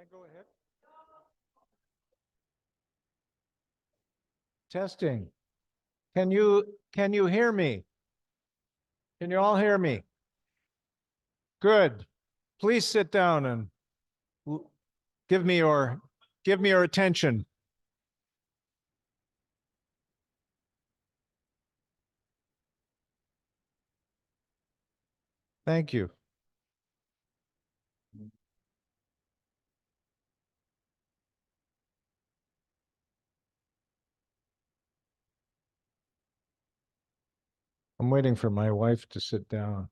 I go ahead? Testing. Can you hear me? Can you all hear me? Good. Please sit down and give me your attention. Thank you. I'm waiting for my wife to sit down.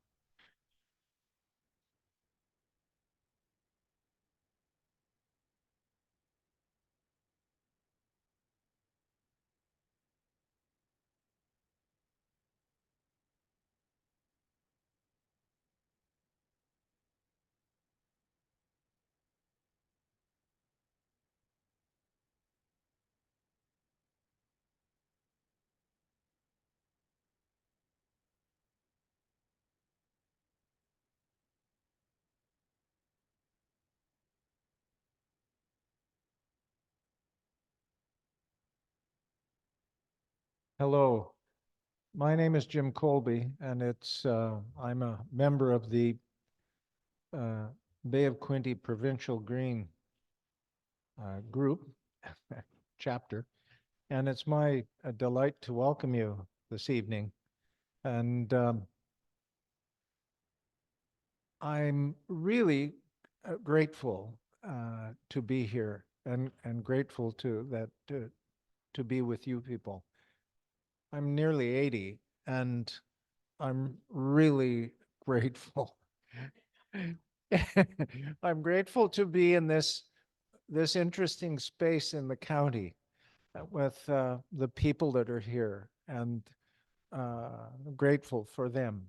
Hello. My name is Jim Colby, and I'm a member of the uh, Bay of Quinte Provincial Green group chapter, and it's my delight to welcome you this evening. And I'm really grateful to be here and grateful to be with you people. I'm nearly 80 and I'm really grateful. I'm grateful to be in this interesting space in the county with the people that are here, and grateful for them.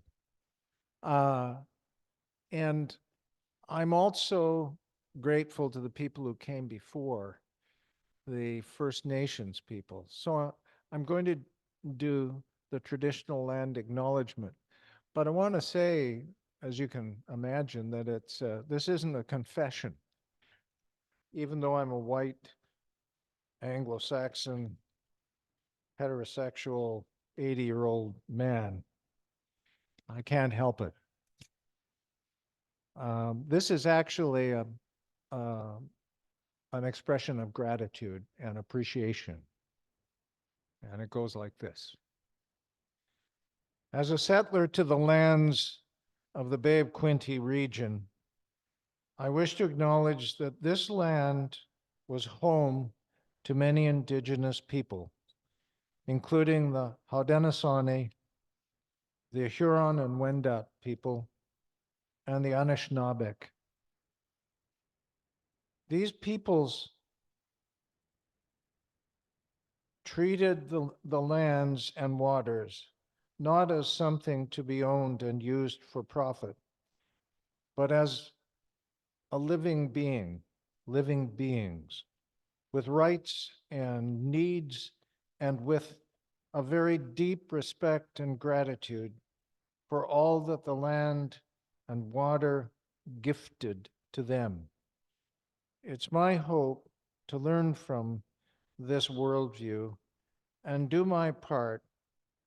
And I'm also grateful to the people who came before, the First Nations people. So I'm going to do the traditional land acknowledgement. But I want to say, as you can imagine, that this isn't a confession. Even though I'm a white, Anglo-Saxon, heterosexual, 80-year-old man, I can't help it. This is actually an expression of gratitude and appreciation. And it goes like this. As a settler to the lands of the Bay of Quinte region, I wish to acknowledge that this land was home to many indigenous people, including the Haudenosaunee, the Huron and Wendat people, and the Anishinaabe. These peoples treated the lands and waters not as something to be owned and used for profit, but as a living beings with rights and needs, and with a very deep respect and gratitude for all that the land and water gifted to them. It's my hope to learn from this worldview and do my part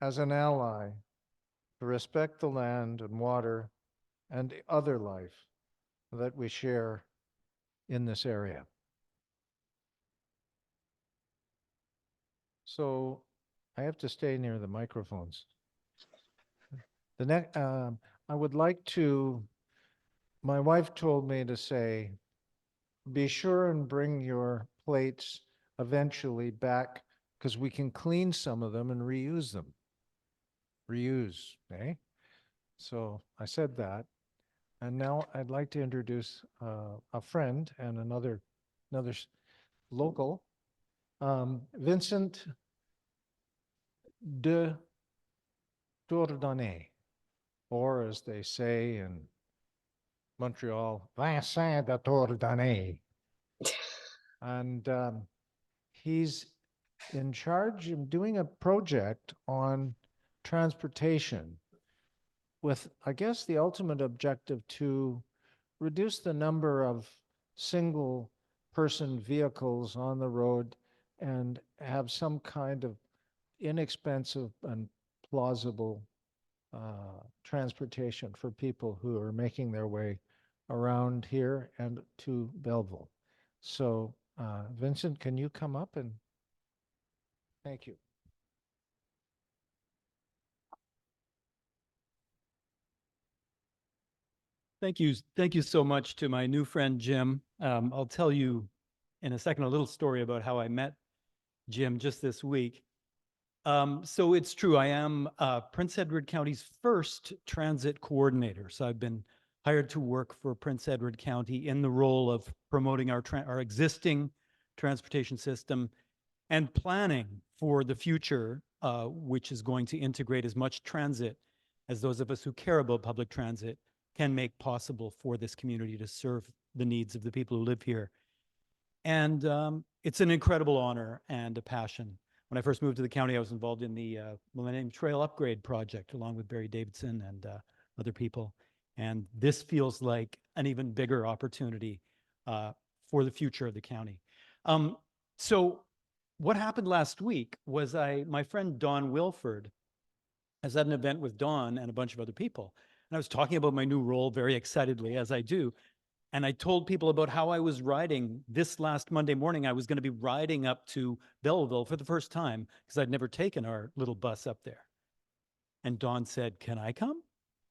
as an ally to respect the land and water and other life that we share in this area. So I have to stay near the microphones. The next, I would like to, my wife told me to say, be sure and bring your plates eventually back, because we can clean some of them and reuse them. Reuse, eh? So I said that. And now I'd like to introduce a friend and another local, Vincent de Tourdonnais, or as they say in Montreal, Vincent de Tourdonnais. And he's in charge of doing a project on transportation with, I guess, the ultimate objective to reduce the number of single person vehicles on the road and have some kind of inexpensive and plausible transportation for people who are making their way around here and to Belleville. So, Vincent, can you come up and thank you. Thank you. Thank you so much to my new friend, Jim. I'll tell you in a second a little story about how I met Jim just this week. So it's true, I am Prince Edward County's first transit coordinator. So I've been hired to work for Prince Edward County in the role of promoting our existing transportation system and planning for the future, which is going to integrate as much transit as those of us who care about public transit can make possible for this community to serve the needs of the people who live here. And it's an incredible honor and a passion. When I first moved to the county, I was involved in the Millennium Trail Upgrade Project, along with Barry Davidson and other people. And this feels like an even bigger opportunity for the future of the county. So what happened last week was my friend Don Wilford has had an event with Don and a bunch of other people. And I was talking about my new role very excitedly, as I do. And I told people about how I was riding this last Monday morning. I was going to be riding up to Belleville for the first time because I'd never taken our little bus up there. And Don said, "Can I come?"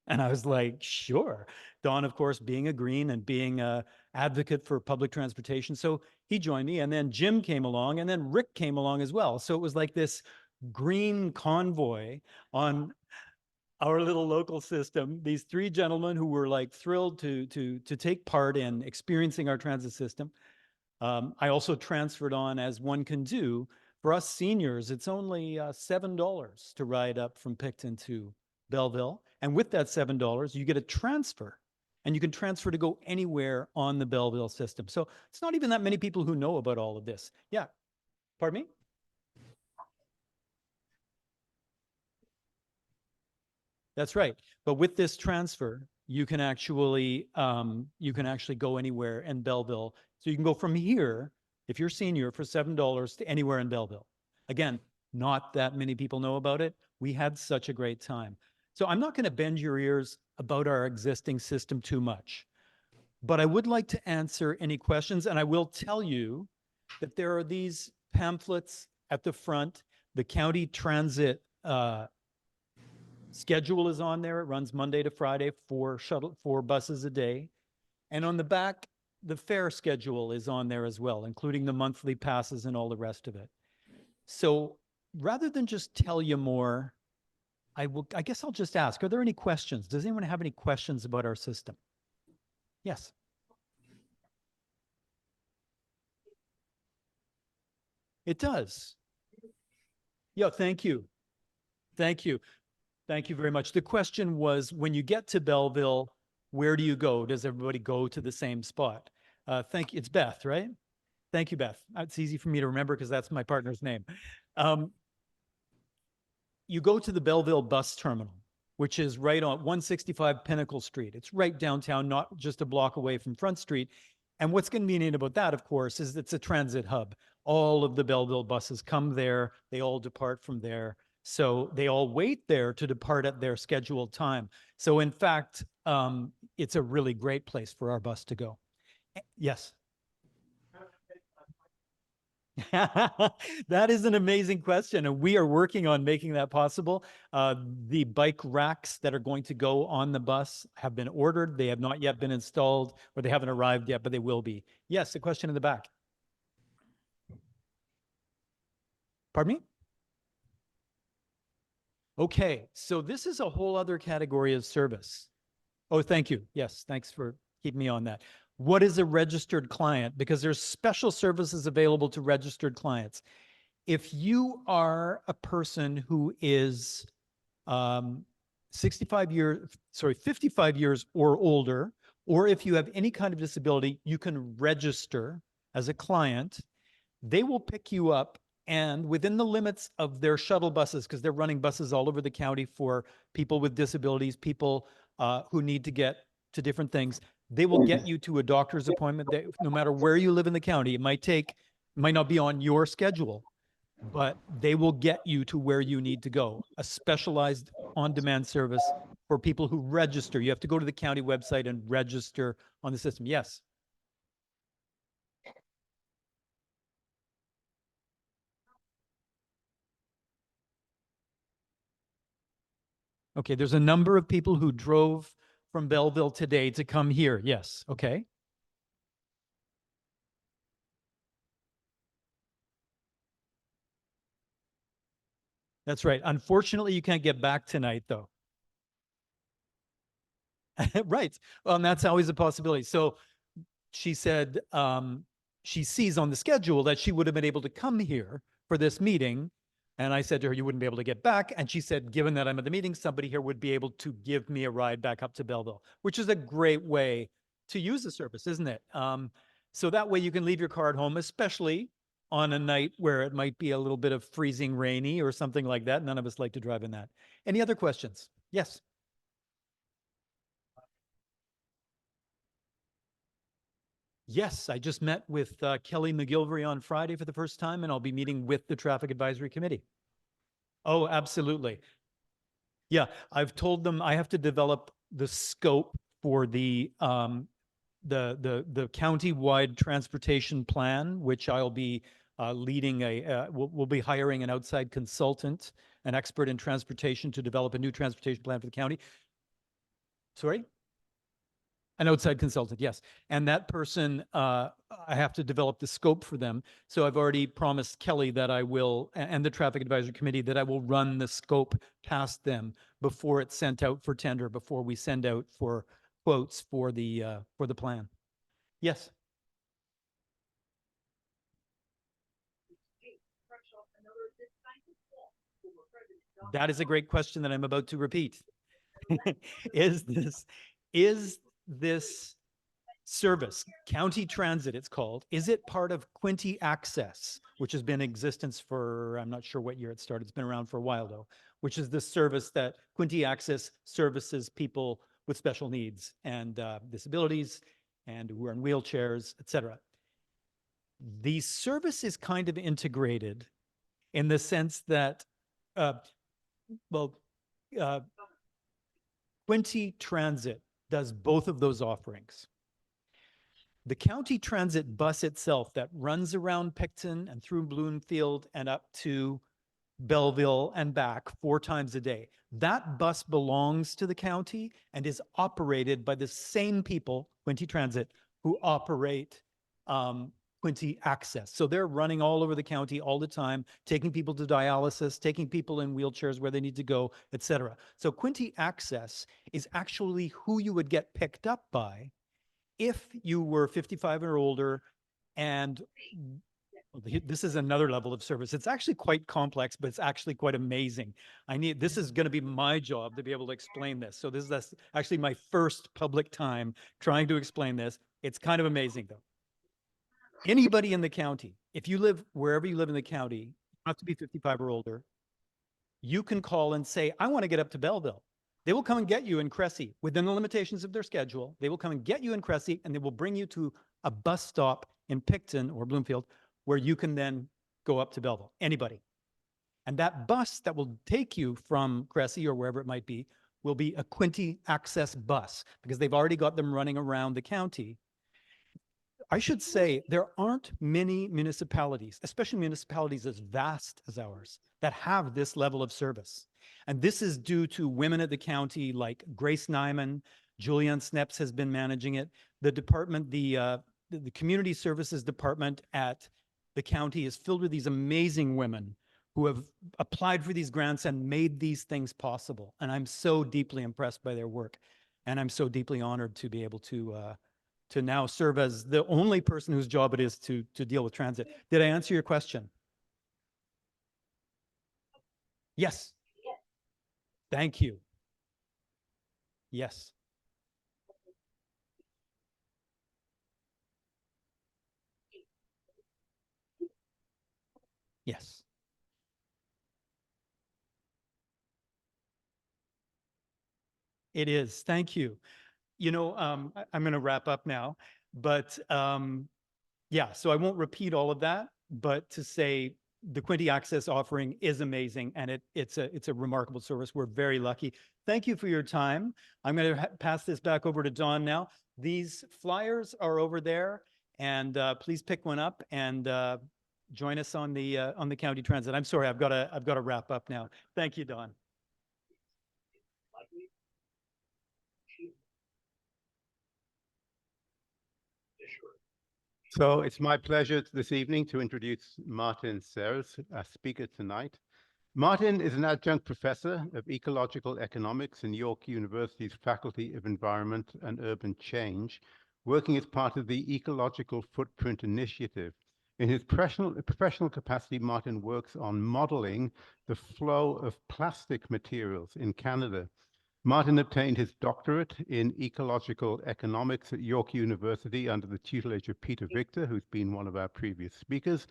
And I was like, "Sure." Don, of course, being a green and being an advocate for public transportation. So he joined me. And then Jim came along, and then Rick came along as well. So it was like this green convoy on our little local system, these three gentlemen who were like thrilled to take part in experiencing our transit system. I also transferred on, as one can do. For us seniors, it's only $7 to ride up from Picton to Belleville. And with that $7, you get a transfer. And you can transfer to go anywhere on the Belleville system. So it's not even that many people who know about all of this. Yeah. Pardon me? That's right. But with this transfer, you can actually go anywhere in Belleville. So you can go from here, if you're senior, for $7 to anywhere in Belleville. Again, not that many people know about it. We had such a great time. So I'm not going to bend your ears about our existing system too much, but I would like to answer any questions. And I will tell you that there are these pamphlets at the front. The county transit schedule is on there. It runs Monday to Friday, 4 buses a day. And on the back, the fare schedule is on there as well, including the monthly passes and all the rest of it. So rather than just tell you more, I guess I'll just ask, are there any questions? Does anyone have any questions about our system? Yes. It does. Yeah, thank you. Thank you. Thank you very much. The question was, when you get to Belleville, where do you go? Does everybody go to the same spot? Thank you. It's Beth, right? Thank you, Beth. It's easy for me to remember because that's my partner's name. You go to the Belleville bus terminal, which is right on 165 Pinnacle Street. It's right downtown, not just a block away from Front Street. And what's convenient about that, of course, is it's a transit hub. All of the Belleville buses come there. They all depart from there. So they all wait there to depart at their scheduled time. So in fact, it's a really great place for our bus to go. Yes. That is an amazing question, and we are working on making that possible. The bike racks that are going to go on the bus have been ordered. They have not yet been installed, or they haven't arrived yet, but they will be. Yes, a question in the back. Pardon me? Okay, so this is a whole other category of service. Oh, thank you. Yes, thanks for keeping me on that. What is a registered client? Because there's special services available to registered clients. If you are a person who is 55 years or older, or if you have any kind of disability, you can register as a client. They will pick you up, and within the limits of their shuttle buses, because they're running buses all over the county for people with disabilities, people who need to get to different things, They will get you to a doctor's appointment. No matter where you live in the county, it might not be on your schedule, but they will get you to where you need to go. A specialized on-demand service for people who register. You have to go to the county website and register on the system. Yes. Okay, there's a number of people who drove from Belleville today to come here. Yes. Okay. That's right. Unfortunately, you can't get back tonight, though. Right. Well, and that's always a possibility. So she said she sees on the schedule that she would have been able to come here for this meeting. And I said to her, you wouldn't be able to get back. And she said, given that I'm at the meeting, somebody here would be able to give me a ride back up to Belleville, which is a great way to use the service, isn't it? So that way you can leave your car at home, especially on a night where it might be a little bit of freezing rainy or something like that. None of us like to drive in that. Any other questions? Yes. Yes, I just met with Kelly McGilvery on Friday for the first time, and I'll be meeting with the Traffic Advisory Committee. Oh, absolutely. Yeah, I've told them I have to develop the scope for the county-wide transportation plan, which I'll be leading we'll be hiring an outside consultant, an expert in transportation, to develop a new transportation plan for the county. Sorry? An outside consultant, yes. And that person, I have to develop the scope for them. So I've already promised Kelly that I will, and the Traffic Advisory Committee, that I will run the scope past them before it's sent out for tender, before we send out for quotes for the plan. Yes. That is a great question that I'm about to repeat. is this service, County Transit it's called, is it part of Quinte Access, which has been in existence for, I'm not sure what year it started, it's been around for a while though, which is the service that Quinte Access services people with special needs and disabilities and who are in wheelchairs, etc. The service is kind of integrated in the sense that, uh, well, uh, Quinte Transit does both of those offerings. The county transit bus itself that runs around Picton and through Bloomfield and up to Belleville and back 4 times a day, that bus belongs to the county and is operated by the same people, Quinte Transit, who operate Quinte Access. So they're running all over the county all the time, taking people to dialysis, taking people in wheelchairs where they need to go, etc. So Quinte Access is actually who you would get picked up by if you were 55 or older. And this is another level of service. It's actually quite complex, but it's actually quite amazing. This is going to be my job to be able to explain this. So this is actually my first public time trying to explain this. It's kind of amazing though. Anybody in the county, if you live wherever you live in the county, you have to be 55 or older, you can call and say, I want to get up to Belleville. They will come and get you in Cressy within the limitations of their schedule. They will come and get you in Cressy and they will bring you to a bus stop in Picton or Bloomfield where you can then go up to Belleville, anybody. And that bus that will take you from Cressy or wherever it might be will be a Quinte Access bus because they've already got them running around the county. I should say there aren't many municipalities, especially municipalities as vast as ours, that have this level of service. And this is due to women at the county like Grace Nyman, Julianne Sneps has been managing it. The department, the community services department at the county is filled with these amazing women who have applied for these grants and made these things possible. And I'm so deeply impressed by their work. And I'm so deeply honored to be able to now serve as the only person whose job it is to deal with transit. Did I answer your question? Yes. Thank you. Yes. Yes. It is. Thank you. I'm going to wrap up now, but yeah, so I won't repeat all of that, but to say the Quinty Access offering is amazing, and it's a remarkable service. We're very lucky. Thank you for your time. I'm going to pass this back over to Dawn now. These flyers are over there, and please pick one up and join us on the county transit. I'm sorry, I've got to wrap up now. Thank you, Dawn. So it's my pleasure this evening to introduce Martin Serres, our speaker tonight. Martin is an adjunct professor of ecological economics in York University's Faculty of Environment and Urban Change, working as part of the Ecological Footprint Initiative. In his professional capacity, Martin works on modeling the flow of plastic materials in Canada. Martin obtained his doctorate in ecological economics at York University under the tutelage of Peter Victor, who's been one of our previous speakers,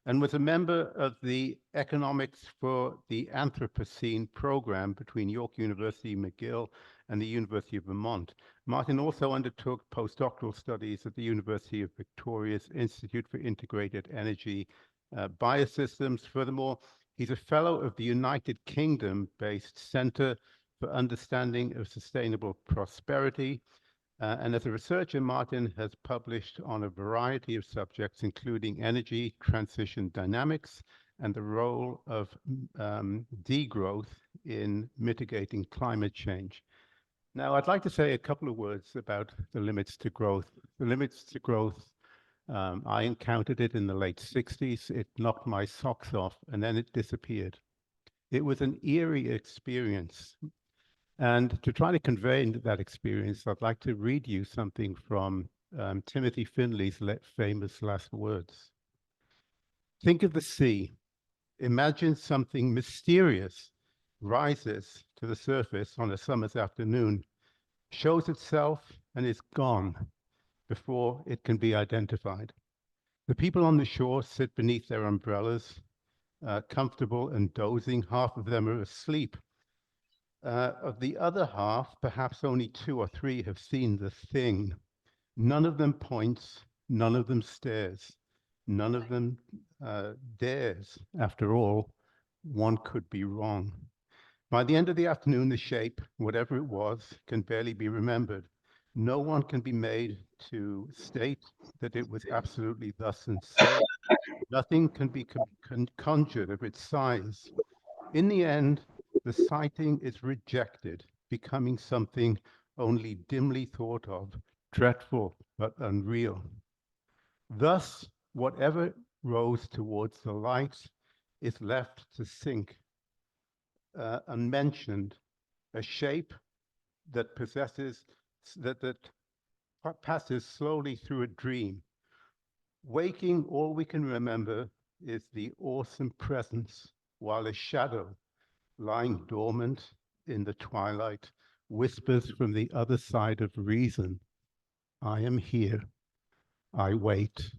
and was a member of the Economics for the Anthropocene program between York University, McGill, and the University of Vermont. Martin also undertook postdoctoral studies at the University of Victoria's Institute for Integrated Energy Biosystems. Furthermore, he's a fellow of the United Kingdom-based Center for Understanding of Sustainable Prosperity. And as a researcher, Martin has published on a variety of subjects, including energy transition dynamics and the role of degrowth in mitigating climate change. Now, I'd like to say a couple of words about the limits to growth. The limits to growth, I encountered it in the late 60s. It knocked my socks off, and then it disappeared. It was an eerie experience. And to try to convey that experience, I'd like to read you something from Timothy Finley's famous last words. Think of the sea. Imagine something mysterious rises to the surface on a summer's afternoon, shows itself and is gone before it can be identified. The people on the shore sit beneath their umbrellas, comfortable and dozing. Half of them are asleep. Of the other half, perhaps only 2 or 3 have seen the thing. None of them points, none of them stares, none of them dares. After all, one could be wrong. By the end of the afternoon, the shape, whatever it was, can barely be remembered. No one can be made to state that it was absolutely thus and so. Nothing can be conjured of its size. In the end, the sighting is rejected, becoming something only dimly thought of, dreadful but unreal. Thus, whatever rose towards the light is left to sink, unmentioned, a shape that passes slowly through a dream. Waking, all we can remember is the awesome presence, while a shadow lying dormant in the twilight whispers from the other side of reason, I am here, I wait.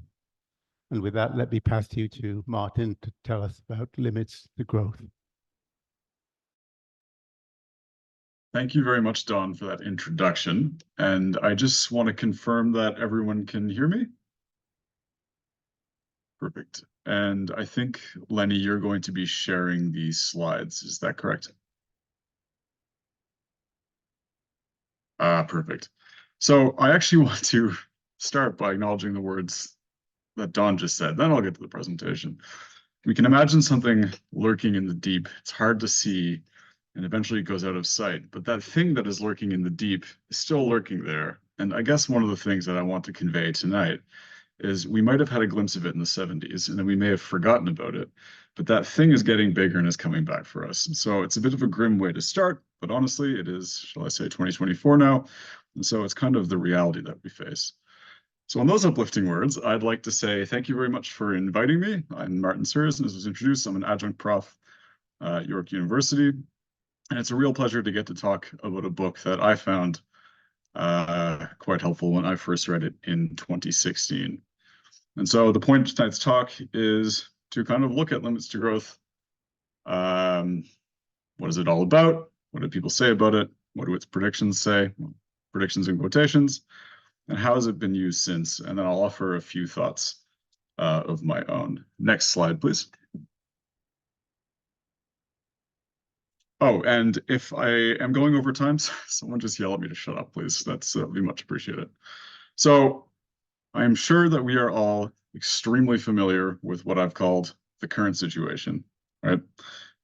And with that, let me pass you to Martin to tell us about limits to growth. Thank you very much, Don, for that introduction. And I just want to confirm that everyone can hear me. Perfect. And I think, Lenny, you're going to be sharing these slides. Is that correct? Perfect. So I actually want to start by acknowledging the words that Don just said. Then I'll get to the presentation. We can imagine something lurking in the deep. It's hard to see, and eventually it goes out of sight. But that thing that is lurking in the deep is still lurking there. And I guess one of the things that I want to convey tonight is we might have had a glimpse of it in the 70s, and then we may have forgotten about it. But that thing is getting bigger and is coming back for us. And so it's a bit of a grim way to start, but honestly, it is, shall I say, 2024 now. And so it's kind of the reality that we face. So on those uplifting words, I'd like to say thank you very much for inviting me. I'm Martin Serres, and as was introduced, I'm an adjunct prof at York University. And it's a real pleasure to get to talk about a book that I found quite helpful when I first read it in 2016. And so the point of tonight's talk is to kind of look at limits to growth. What is it all about? What do people say about it? What do its predictions say? predictions in quotations, and how has it been used since? And then I'll offer a few thoughts of my own. Next slide, please. Oh, and if I am going over time, someone just yell at me to shut up, please. That's be much appreciated. So I'm sure that we are all extremely familiar with what I've called the current situation, right?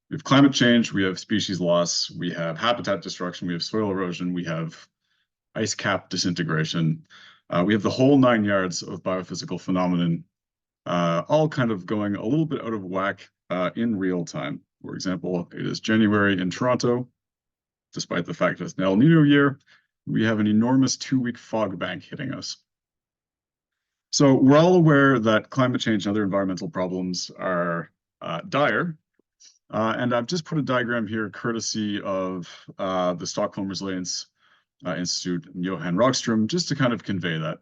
We have climate change, we have species loss, we have habitat destruction, we have soil erosion, we have ice cap disintegration. We have the whole 9 yards of biophysical phenomenon, all kind of going a little bit out of whack in real time. For example, it is January in Toronto. Despite the fact that it's an El Nino year, we have an enormous 2-week fog bank hitting us. So we're all aware that climate change and other environmental problems are dire. And I've just put a diagram here courtesy of the Stockholm Resilience Institute and Johan Rockström, just to kind of convey that.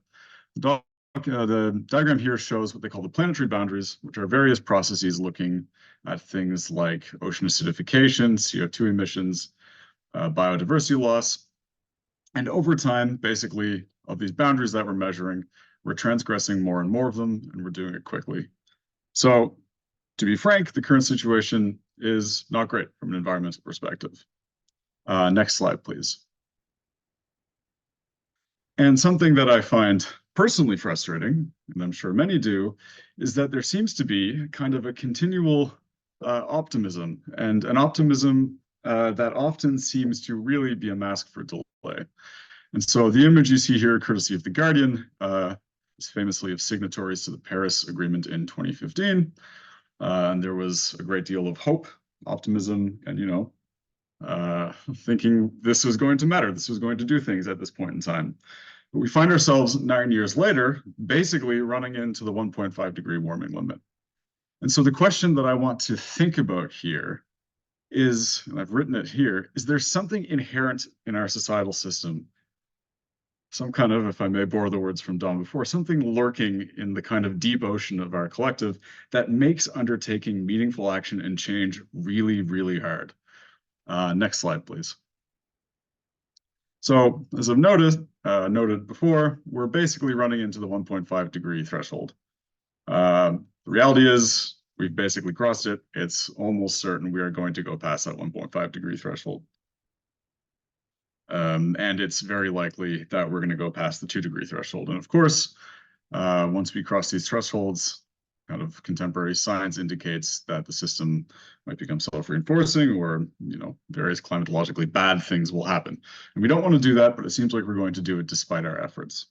The diagram here shows what they call the planetary boundaries, which are various processes looking at things like ocean acidification, CO2 emissions, biodiversity loss. And over time, basically, of these boundaries that we're measuring, we're transgressing more and more of them, and we're doing it quickly. So, to be frank, the current situation is not great from an environmental perspective. Next slide, please. And something that I find personally frustrating, and I'm sure many do, is that there seems to be kind of a continual optimism, and an optimism that often seems to really be a mask for delay. And so the image you see here, courtesy of The Guardian, is famously of signatories to the Paris Agreement in 2015. And there was a great deal of hope, optimism, and, thinking this was going to matter, this was going to do things at this point in time. But we find ourselves 9 years later, basically running into the 1.5 degree warming limit. And so the question that I want to think about here is, and I've written it here, is there something inherent in our societal system, some kind of, if I may borrow the words from Don before, something lurking in the kind of deep ocean of our collective that makes undertaking meaningful action and change really, really hard? Next slide, please. So, as I've noted before, we're basically running into the 1.5 degree threshold. The reality is we've basically crossed it. It's almost certain we are going to go past that 1.5 degree threshold. And it's very likely that we're going to go past the 2 degree threshold. And of course, once we cross these thresholds, kind of contemporary science indicates that the system might become self-reinforcing, or various climatologically bad things will happen. And we don't want to do that, but it seems like we're going to do it despite our efforts.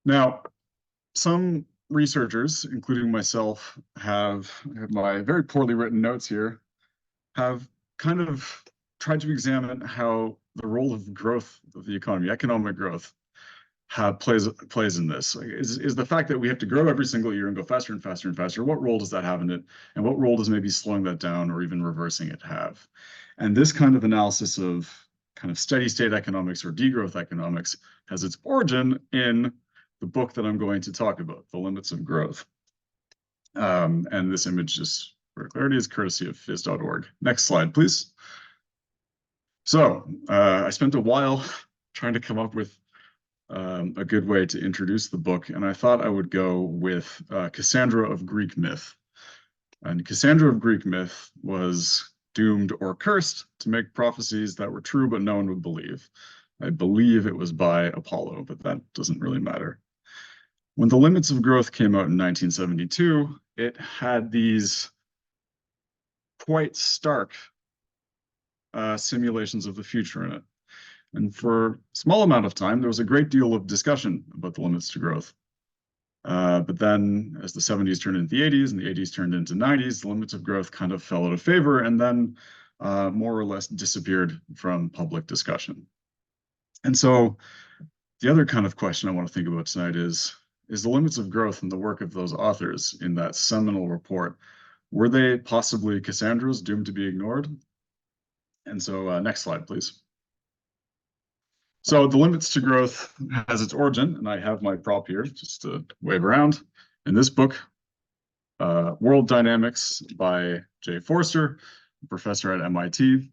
Now, some researchers, including myself, have my very poorly written notes here, have kind of tried to examine how the role of growth of the economy, economic growth, plays in this. Is the fact that we have to grow every single year and go faster and faster and faster, what role does that have in it? And what role does maybe slowing that down or even reversing it have? And this kind of analysis of kind of steady state economics or degrowth economics has its origin in the book that I'm going to talk about, The Limits of Growth. And this image, just for clarity, is courtesy of phys.org. Next slide, please. So I spent a while trying to come up with a good way to introduce the book, and I thought I would go with Cassandra of Greek myth. And Cassandra of Greek myth was doomed or cursed to make prophecies that were true but no one would believe. I believe it was by Apollo, but that doesn't really matter. When The Limits of Growth came out in 1972, it had these quite stark simulations of the future in it. And for a small amount of time, there was a great deal of discussion about the limits to growth. But then as the 70s turned into the 80s and the 80s turned into 90s, the limits of growth kind of fell out of favor and then more or less disappeared from public discussion. And so the other kind of question I want to think about tonight is the limits of growth and the work of those authors in that seminal report, were they possibly Cassandra's doomed to be ignored? And so next slide, please. So The Limits to Growth has its origin, and I have my prop here just to wave around, in this book, World Dynamics by Jay Forster, a professor at MIT.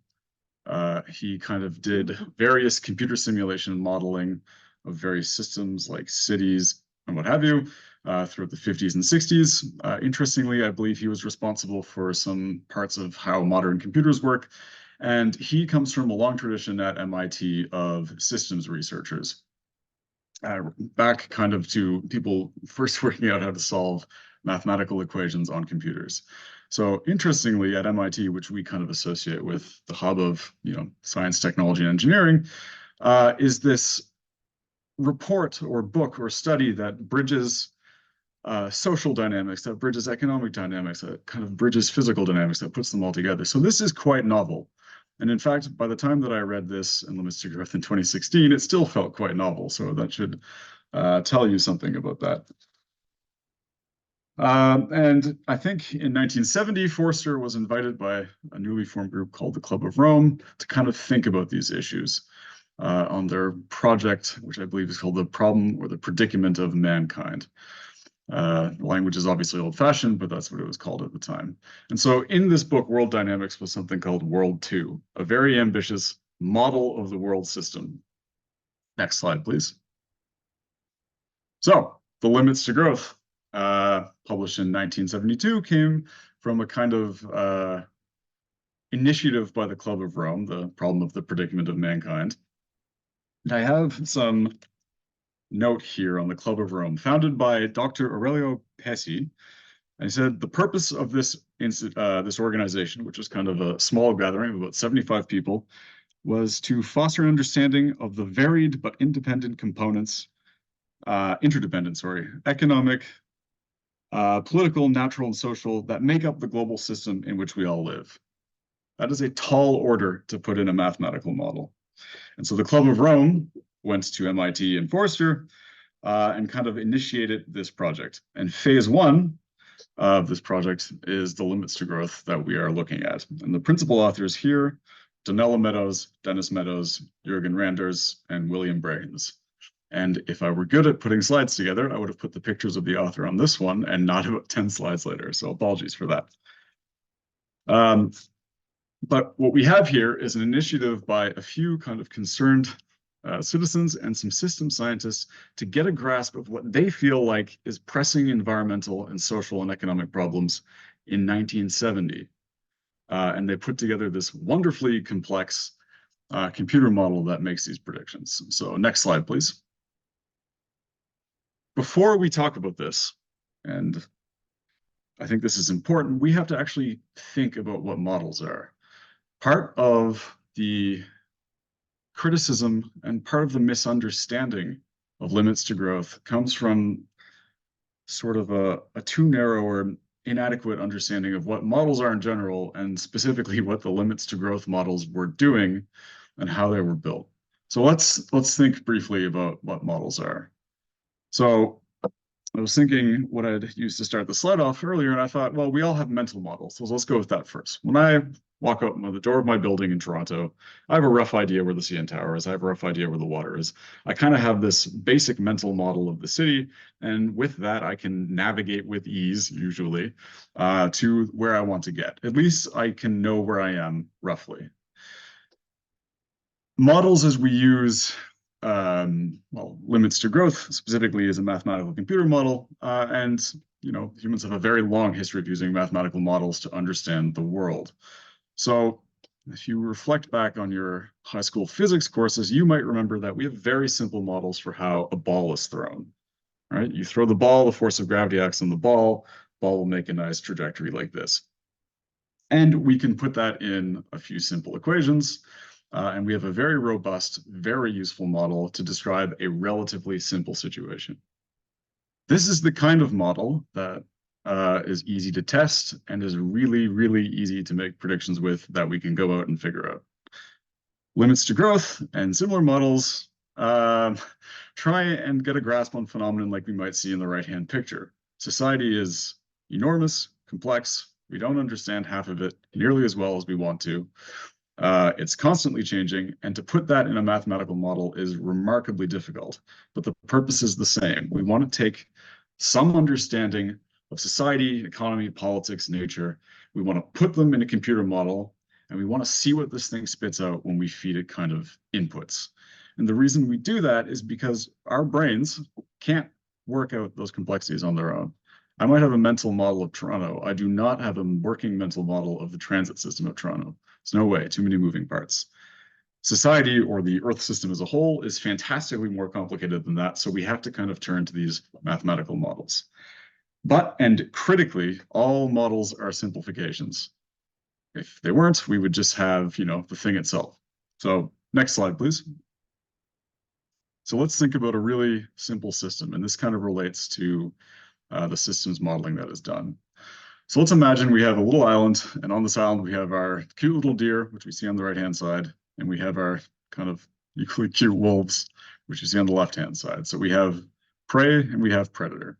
He kind of did various computer simulation and modeling of various systems like cities and what have you throughout the 50s and 60s. Interestingly, I believe he was responsible for some parts of how modern computers work. And he comes from a long tradition at MIT of systems researchers. Back kind of to people first working out how to solve mathematical equations on computers. So interestingly, at MIT, which we kind of associate with the hub of science, technology, and engineering, is this report or book or study that bridges social dynamics, that bridges economic dynamics, that kind of bridges physical dynamics, that puts them all together. So this is quite novel. And in fact, by the time that I read this in Limits to Growth in 2016, it still felt quite novel. So that should tell you something about that. And I think in 1970, Forster was invited by a newly formed group called the Club of Rome to kind of think about these issues on their project, which I believe is called The Problem or the Predicament of Mankind. The language is obviously old-fashioned, but that's what it was called at the time. And so in this book, World Dynamics was something called World 2, a very ambitious model of the world system. Next slide, please. So the Limits to Growth, published in 1972, came from a kind of initiative by the Club of Rome, the Problem of the Predicament of Mankind. And I have some note here on the Club of Rome, founded by Dr. Aurelio Pesci. And he said the purpose of this organization, which was kind of a small gathering of about 75 people, was to foster an understanding of the varied but independent components, interdependent, economic, political, natural, and social that make up the global system in which we all live. That is a tall order to put in a mathematical model. And so the Club of Rome went to MIT and Forster and kind of initiated this project. And phase 1 of this project is the Limits to Growth that we are looking at. And the principal authors here, Donella Meadows, Dennis Meadows, Jürgen Randers, and William Brains. And if I were good at putting slides together, I would have put the pictures of the author on this one and not about 10 slides later. So apologies for that. But what we have here is an initiative by a few kind of concerned citizens and some system scientists to get a grasp of what they feel like is pressing environmental and social and economic problems in 1970. And they put together this wonderfully complex computer model that makes these predictions. So next slide, please. Before we talk about this, and I think this is important, we have to actually think about what models are. Part of the criticism and part of the misunderstanding of Limits to Growth comes from sort of a too narrow or inadequate understanding of what models are in general, and specifically what the Limits to Growth models were doing and how they were built. So let's think briefly about what models are. So I was thinking what I'd used to start the slide off earlier, and I thought, well, we all have mental models, so let's go with that first. When I walk out the door of my building in Toronto, I have a rough idea where the CN Tower is. I have a rough idea where the water is. I kind of have this basic mental model of the city, and with that, I can navigate with ease, usually, to where I want to get. At least I can know where I am, roughly. Models as we use Limits to Growth specifically is a mathematical computer model, and humans have a very long history of using mathematical models to understand the world. So if you reflect back on your high school physics courses, you might remember that we have very simple models for how a ball is thrown. Right? You throw the ball, the force of gravity acts on the ball will make a nice trajectory like this. And we can put that in a few simple equations. And we have a very robust, very useful model to describe a relatively simple situation. This is the kind of model that is easy to test and is really, really easy to make predictions with that we can go out and figure out. Limits to Growth and similar models try and get a grasp on phenomenon like we might see in the right-hand picture. Society is enormous, complex. We don't understand half of it nearly as well as we want to. It's constantly changing, and to put that in a mathematical model is remarkably difficult, but the purpose is the same. We want to take some understanding of society, economy, politics, nature. We want to put them in a computer model And we want to see what this thing spits out when we feed it kind of inputs. And the reason we do that is because our brains can't work out those complexities on their own. I might have a mental model of Toronto. I do not have a working mental model of the transit system of Toronto. There's no way, too many moving parts. Society, or the Earth system as a whole, is fantastically more complicated than that. So we have to kind of turn to these mathematical models. But, and critically, all models are simplifications. If they weren't, we would just have, the thing itself. So next slide, please. So let's think about a really simple system. And this kind of relates to the systems modeling that is done. So let's imagine we have a little island, and on this island we have our cute little deer, which we see on the right-hand side, and we have our kind of equally cute wolves, which you see on the left-hand side. So we have prey and we have predator.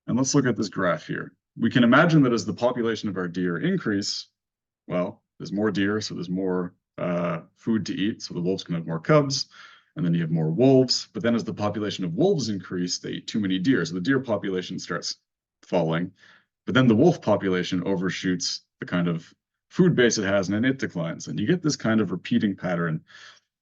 And let's look at this graph here. We can imagine that as the population of our deer increase, well, there's more deer, so there's more food to eat, so the wolves can have more cubs, and then you have more wolves. But then as the population of wolves increase, they eat too many deer, so the deer population starts falling. But then the wolf population overshoots the kind of food base it has, and then it declines. And you get this kind of repeating pattern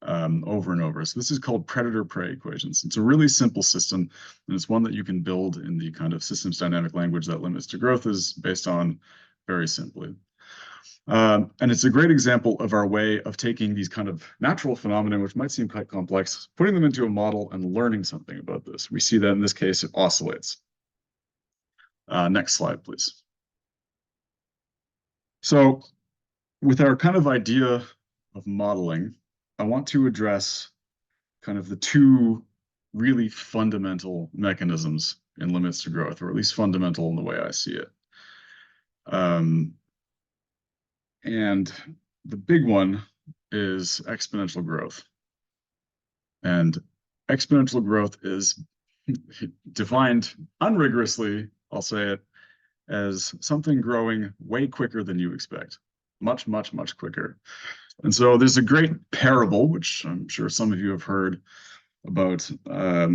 over and over. So this is called predator-prey equations. It's a really simple system, and it's one that you can build in the kind of systems dynamic language that limits to growth is based on very simply. And it's a great example of our way of taking these kind of natural phenomena, which might seem quite complex, putting them into a model and learning something about this. We see that in this case, it oscillates. Next slide, please. So with our kind of idea of modeling, I want to address kind of the two really fundamental mechanisms in limits to growth, or at least fundamental in the way I see it. And the big one is exponential growth. And exponential growth is defined unrigorously, I'll say it, as something growing way quicker than you expect. Much, much, much quicker. And so there's a great parable, which I'm sure some of you have heard, about a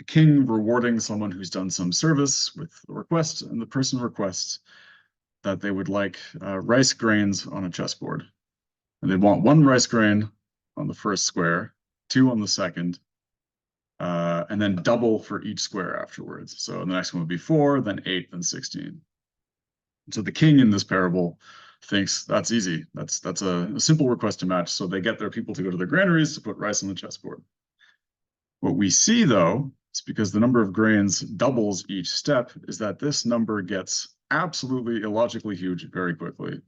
king rewarding someone who's done some service with a request, and the person requests that they would like rice grains on a chessboard. And they want 1 rice grain on the first square, 2 on the second, and then double for each square afterwards. So the next one would be 4, then 8, then 16. So the king in this parable thinks that's easy. That's a simple request to match. So they get their people to go to their granaries to put rice on the chessboard. What we see, though, is because the number of grains doubles each step, is that this number gets absolutely illogically huge very quickly.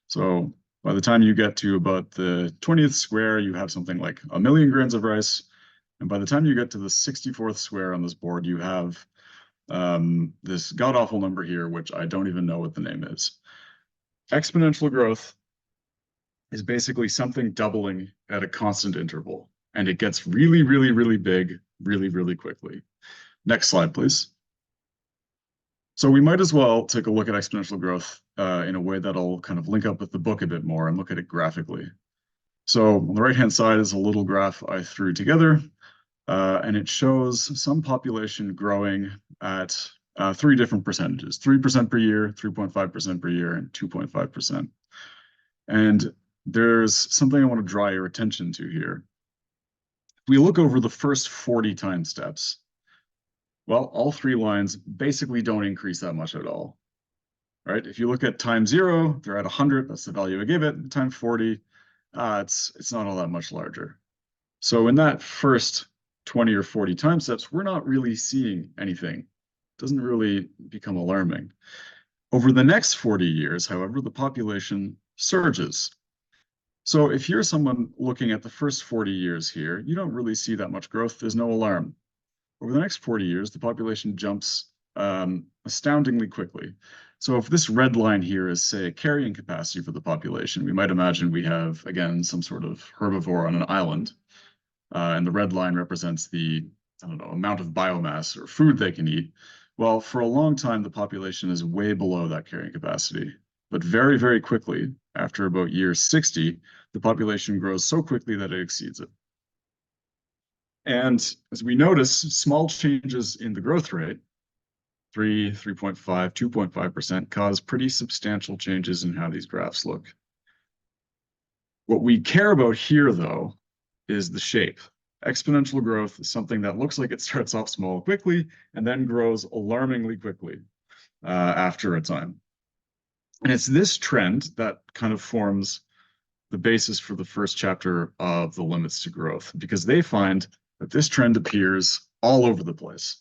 So by the time you get to about the 20th square, you have something like 1 million grains of rice. And by the time you get to the 64th square on this board, you have this god-awful number here, which I don't even know what the name is. Exponential growth is basically something doubling at a constant interval. And it gets really, really, really big, really, really quickly. Next slide, please. So we might as well take a look at exponential growth in a way that'll kind of link up with the book a bit more and look at it graphically. So on the right-hand side is a little graph I threw together, and it shows some population growing at 3 different percentages: 3% per year, 3.5% per year, and 2.5%. And there's something I want to draw your attention to here. If we look over the first 40 time steps, well, all 3 lines basically don't increase that much at all, right? If you look at time 0, they're at 100, that's the value I gave it. Time 40, it's not all that much larger. So in that first 20 or 40 time steps, we're not really seeing anything. It doesn't really become alarming. Over the next 40 years, however, the population surges. So if you're someone looking at the first 40 years here, you don't really see that much growth. There's no alarm. Over the next 40 years, the population jumps astoundingly quickly. So if this red line here is, say, a carrying capacity for the population, we might imagine we have, again, some sort of herbivore on an island. And the red line represents the, I don't know, amount of biomass or food they can eat. Well, for a long time, the population is way below that carrying capacity. But very, very quickly, after about year 60, the population grows so quickly that it exceeds it. And as we notice, small changes in the growth rate, 3, 3.5, 2.5%, cause pretty substantial changes in how these graphs look. What we care about here, though, is the shape. Exponential growth is something that looks like it starts off small quickly and then grows alarmingly quickly after a time. And it's this trend that kind of forms the basis for the first chapter of The Limits to Growth, because they find that this trend appears all over the place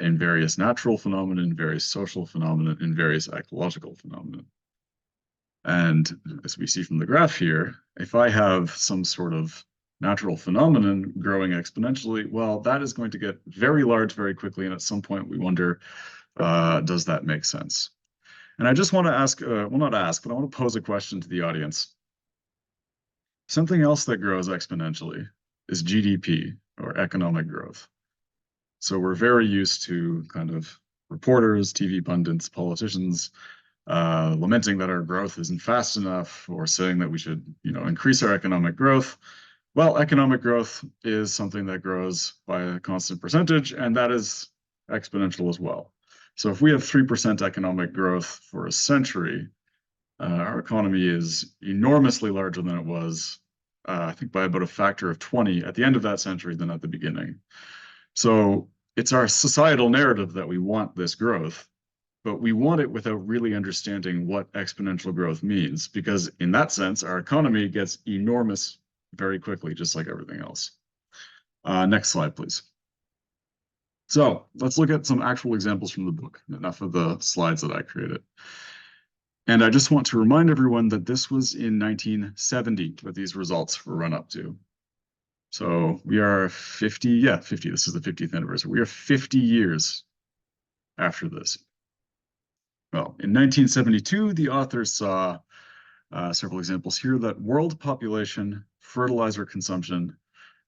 in various natural phenomena, in various social phenomena, in various ecological phenomena. And as we see from the graph here, if I have some sort of natural phenomenon growing exponentially, well, that is going to get very large very quickly. And at some point we wonder, does that make sense? And I just want to ask, well, not ask, but I want to pose a question to the audience. Something else that grows exponentially is GDP, or economic growth. So we're very used to kind of reporters, TV pundits, politicians lamenting that our growth isn't fast enough, or saying that we should, increase our economic growth. Well, economic growth is something that grows by a constant percentage, and that is exponential as well. So if we have 3% economic growth for a century, our economy is enormously larger than it was, I think by about a factor of 20 at the end of that century than at the beginning. So it's our societal narrative that we want this growth, but we want it without really understanding what exponential growth means, because in that sense, our economy gets enormous very quickly, just like everything else. Next slide, please. So let's look at some actual examples from the book, enough of the slides that I created. And I just want to remind everyone that this was in 1970 that these results were run up to. So we are 50, this is the 50th anniversary. We are 50 years after this. Well, in 1972, the authors saw several examples here that world population, fertilizer consumption,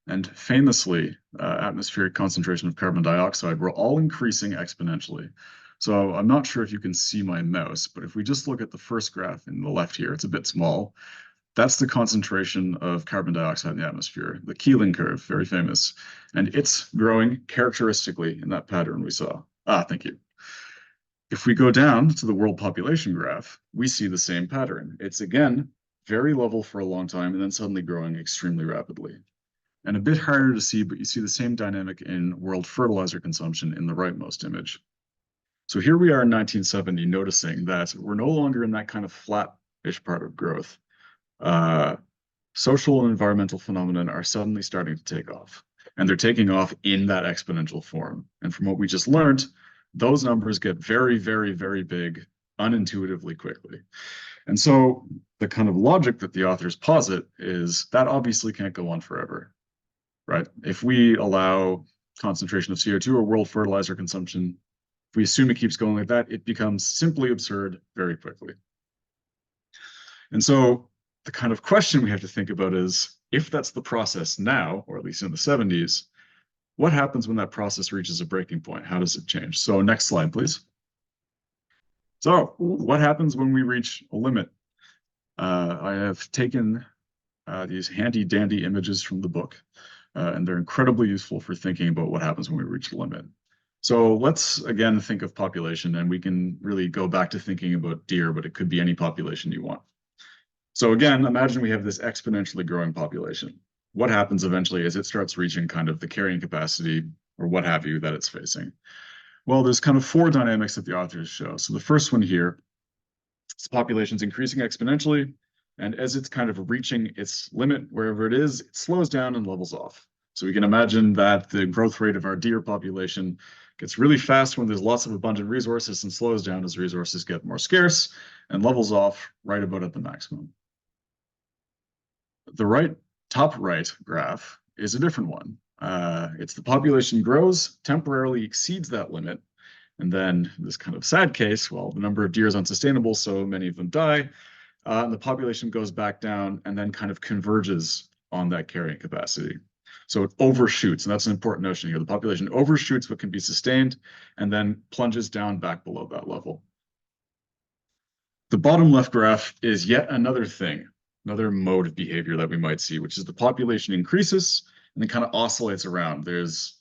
and famously, atmospheric concentration of carbon dioxide were all increasing exponentially. So I'm not sure if you can see my mouse, but if we just look at the first graph in the left here, it's a bit small. That's the concentration of carbon dioxide in the atmosphere, the Keeling curve, very famous. And it's growing characteristically in that pattern we saw. Thank you. If we go down to the world population graph, we see the same pattern. It's again, very level for a long time and then suddenly growing extremely rapidly. And a bit harder to see, but you see the same dynamic in world fertilizer consumption in the rightmost image. So here we are in 1970, noticing that we're no longer in that kind of flat-ish part of growth. Social and environmental phenomena are suddenly starting to take off, and they're taking off in that exponential form. And from what we just learned, those numbers get very, very, very big unintuitively quickly. And so the kind of logic that the authors posit is that obviously can't go on forever, right? If we allow concentration of CO2 or world fertilizer consumption, if we assume it keeps going like that, it becomes simply absurd very quickly. And so the kind of question we have to think about is, if that's the process now, or at least in the 70s, what happens when that process reaches a breaking point? How does it change? So next slide, please. So what happens when we reach a limit? I have taken these handy dandy images from the book, and they're incredibly useful for thinking about what happens when we reach the limit. So let's again think of population, and we can really go back to thinking about deer, but it could be any population you want. So again, imagine we have this exponentially growing population. What happens eventually is it starts reaching kind of the carrying capacity or what have you that it's facing. Well, there's kind of four dynamics that the authors show. So the first one here, this population's increasing exponentially, and as it's kind of reaching its limit, wherever it is, it slows down and levels off. So we can imagine that the growth rate of our deer population gets really fast when there's lots of abundant resources and slows down as resources get more scarce and levels off right about at the maximum. The top right graph is a different one. It's the population grows, temporarily exceeds that limit, and then this kind of sad case, well, the number of deer is unsustainable, so many of them die, and the population goes back down and then kind of converges on that carrying capacity. So it overshoots, and that's an important notion here. The population overshoots what can be sustained and then plunges down back below that level. The bottom left graph is yet another thing, another mode of behavior that we might see, which is the population increases and then kind of oscillates around. There's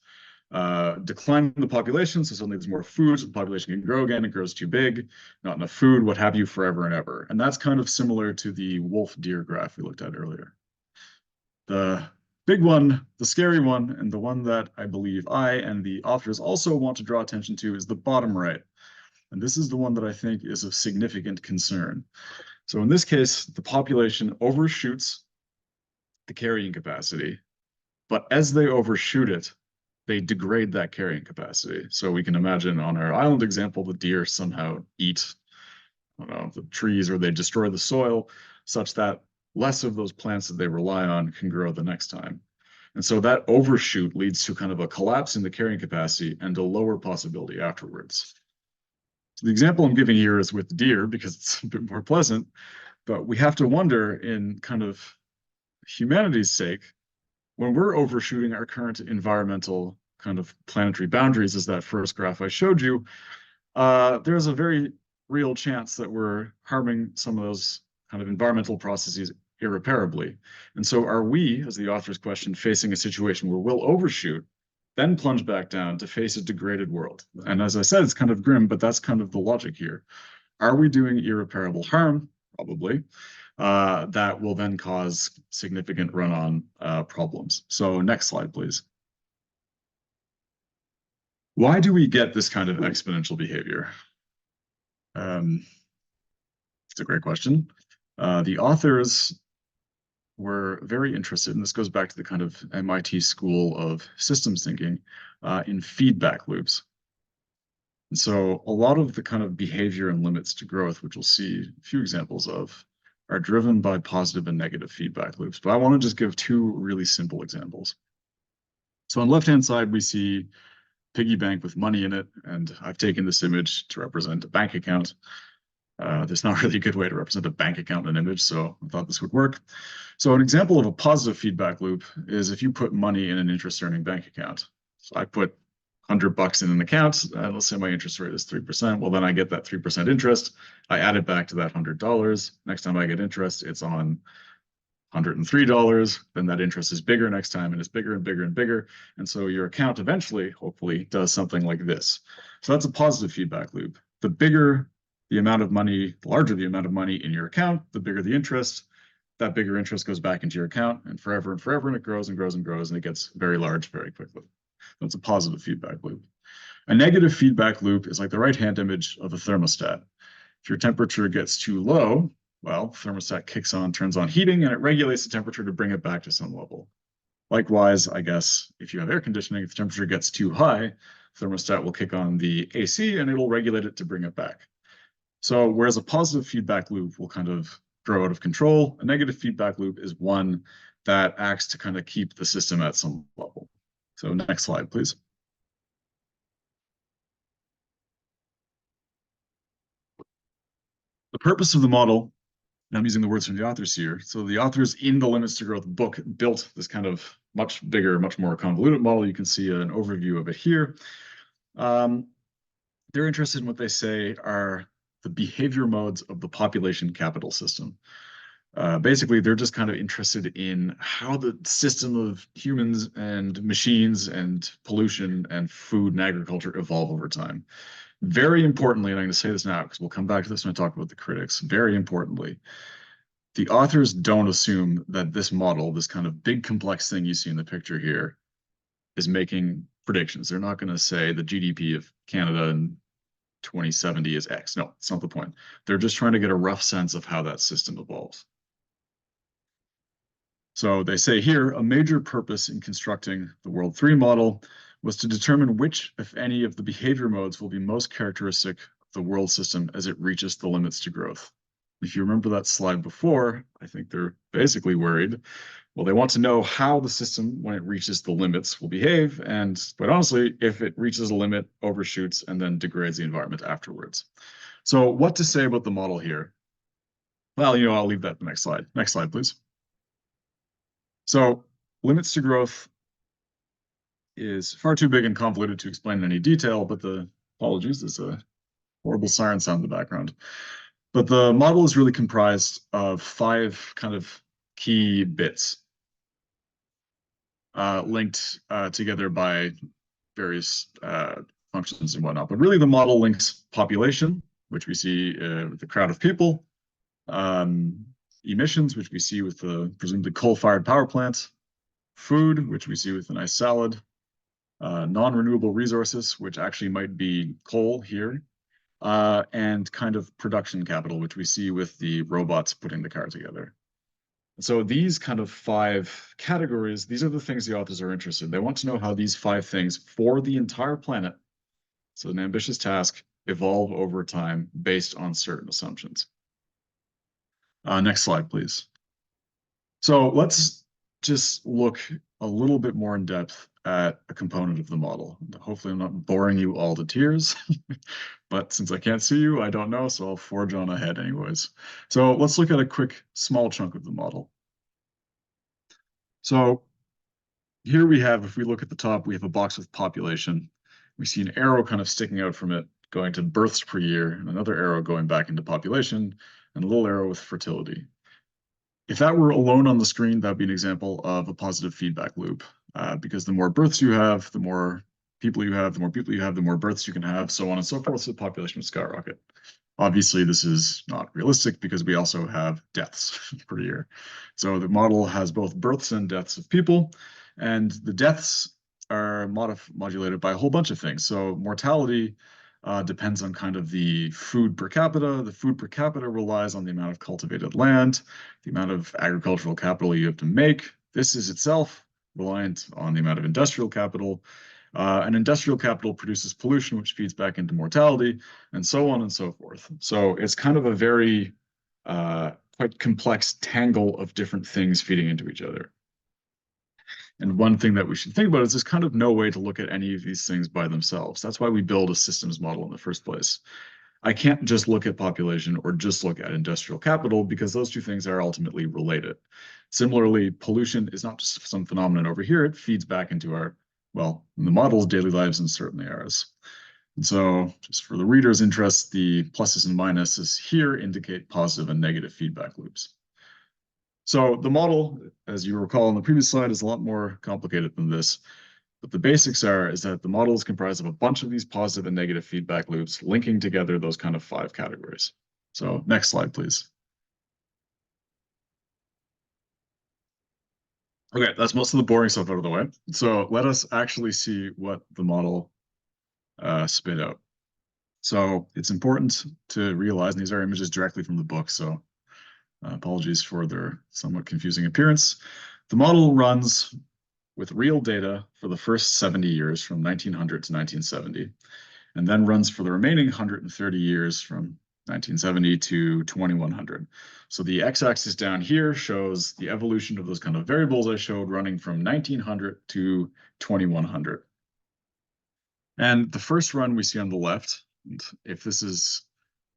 decline in the population, so suddenly there's more food, so the population can grow again, it grows too big, not enough food, what have you, forever and ever. And that's kind of similar to the wolf-deer graph we looked at earlier. The big one, the scary one, and the one that I believe I and the authors also want to draw attention to is the bottom right. And this is the one that I think is of significant concern. So in this case, the population overshoots the carrying capacity, but as they overshoot it, they degrade that carrying capacity. So we can imagine on our island example, the deer somehow eat, I don't know, the trees, or they destroy the soil such that less of those plants that they rely on can grow the next time. And so that overshoot leads to kind of a collapse in the carrying capacity and a lower possibility afterwards. So the example I'm giving here is with deer because it's a bit more pleasant, but we have to wonder, in kind of humanity's sake, when we're overshooting our current environmental kind of planetary boundaries, as that first graph I showed you, there's a very real chance that we're harming some of those kind of environmental processes irreparably. And so are we, as the author's question, facing a situation where we'll overshoot, then plunge back down to face a degraded world? And as I said, it's kind of grim, but that's kind of the logic here. Are we doing irreparable harm? Probably. That will then cause significant run-on problems. So next slide, please. Why do we get this kind of exponential behavior? It's a great question. The authors were very interested, and this goes back to the kind of MIT school of systems thinking, in feedback loops. And so a lot of the kind of behavior and limits to growth, which we'll see a few examples of, are driven by positive and negative feedback loops. But I want to just give two really simple examples. So on the left-hand side, we see piggy bank with money in it, and I've taken this image to represent a bank account. There's not really a good way to represent a bank account in an image, so I thought this would work. So an example of a positive feedback loop is if you put money in an interest-earning bank account. So I put $100 in an account, and let's say my interest rate is 3%. Well, then I get that 3% interest. I add it back to that $100. Next time I get interest, it's on $103. Then that interest is bigger next time, and it's bigger and bigger and bigger. And so your account eventually, hopefully, does something like this. So that's a positive feedback loop. The bigger the amount of money, the larger the amount of money in your account, the bigger the interest. That bigger interest goes back into your account, and forever and forever, and it grows and grows and grows, and it gets very large very quickly. That's a positive feedback loop. A negative feedback loop is like the right-hand image of a thermostat. If your temperature gets too low, well, thermostat kicks on, turns on heating, and it regulates the temperature to bring it back to some level. Likewise, I guess, if you have air conditioning, if the temperature gets too high, thermostat will kick on the AC, and it'll regulate it to bring it back. So whereas a positive feedback loop will kind of grow out of control, a negative feedback loop is one that acts to kind of keep the system at some level. So next slide, please. The purpose of the model, and I'm using the words from the authors here. So the authors in the Limits to Growth book built this kind of much bigger, much more convoluted model. You can see an overview of it here. They're interested in what they say are the behavior modes of the population capital system. Basically, they're just kind of interested in how the system of humans and machines and pollution and food and agriculture evolve over time. Very importantly, and I'm going to say this now because we'll come back to this when I talk about the critics, very importantly, the authors don't assume that this model, this kind of big complex thing you see in the picture here, is making predictions. They're not going to say the GDP of Canada in 2070 is X. No, it's not the point. They're just trying to get a rough sense of how that system evolves. So they say here, a major purpose in constructing the World 3 model was to determine which, if any, of the behavior modes will be most characteristic of the world system as it reaches the limits to growth. If you remember that slide before, I think they're basically worried. Well, they want to know how the system, when it reaches the limits, will behave, and quite honestly, if it reaches a limit, overshoots, and then degrades the environment afterwards. So what to say about the model here? Well, I'll leave that to the next slide. Next slide, please. So limits to growth is far too big and convoluted to explain in any detail, but apologies, there's a horrible siren sound in the background. But the model is really comprised of 5 kind of key bits linked together by various functions and whatnot. But really the model links population, which we see with the crowd of people, emissions, which we see with the presumably coal-fired power plants, food, which we see with a nice salad, non-renewable resources, which actually might be coal here, and kind of production capital, which we see with the robots putting the car together. So these kind of 5 categories, these are the things the authors are interested in. They want to know how these 5 things for the entire planet, so an ambitious task, evolve over time based on certain assumptions. Next slide, please. So let's just look a little bit more in depth at a component of the model. Hopefully I'm not boring you all to tears, but since I can't see you, I don't know, so I'll forge on ahead anyways. So let's look at a quick small chunk of the model. So here we have, if we look at the top, we have a box with population. We see an arrow kind of sticking out from it, going to births per year, and another arrow going back into population, and a little arrow with fertility. If that were alone on the screen, that'd be an example of a positive feedback loop, because the more births you have, the more people you have, the more people you have, the more births you can have, so on and so forth, so the population would skyrocket. Obviously, this is not realistic because we also have deaths per year. So the model has both births and deaths of people, and the deaths are modulated by a whole bunch of things. So mortality depends on kind of the food per capita. The food per capita relies on the amount of cultivated land, the amount of agricultural capital you have to make. This is itself reliant on the amount of industrial capital. And industrial capital produces pollution, which feeds back into mortality, and so on and so forth. So it's kind of a very quite complex tangle of different things feeding into each other. And one thing that we should think about is there's kind of no way to look at any of these things by themselves. That's why we build a systems model in the first place. I can't just look at population or just look at industrial capital because those 2 things are ultimately related. Similarly, pollution is not just some phenomenon over here. It feeds back into our, well, the model's daily lives and certainly ours. And so just for the reader's interest, the pluses and minuses here indicate positive and negative feedback loops. So the model, as you recall on the previous slide, is a lot more complicated than this. But the basics is that the model is comprised of a bunch of these positive and negative feedback loops linking together those kind of 5 categories. So next slide, please. Okay, that's most of the boring stuff out of the way. So let us actually see what the model spit out. So it's important to realize, and these are images directly from the book, so apologies for their somewhat confusing appearance. The model runs with real data for the first 70 years from 1900 to 1970, and then runs for the remaining 130 years from 1970 to 2100. So the x-axis down here shows the evolution of those kind of variables I showed running from 1900 to 2100. And the first run we see on the left, and if this is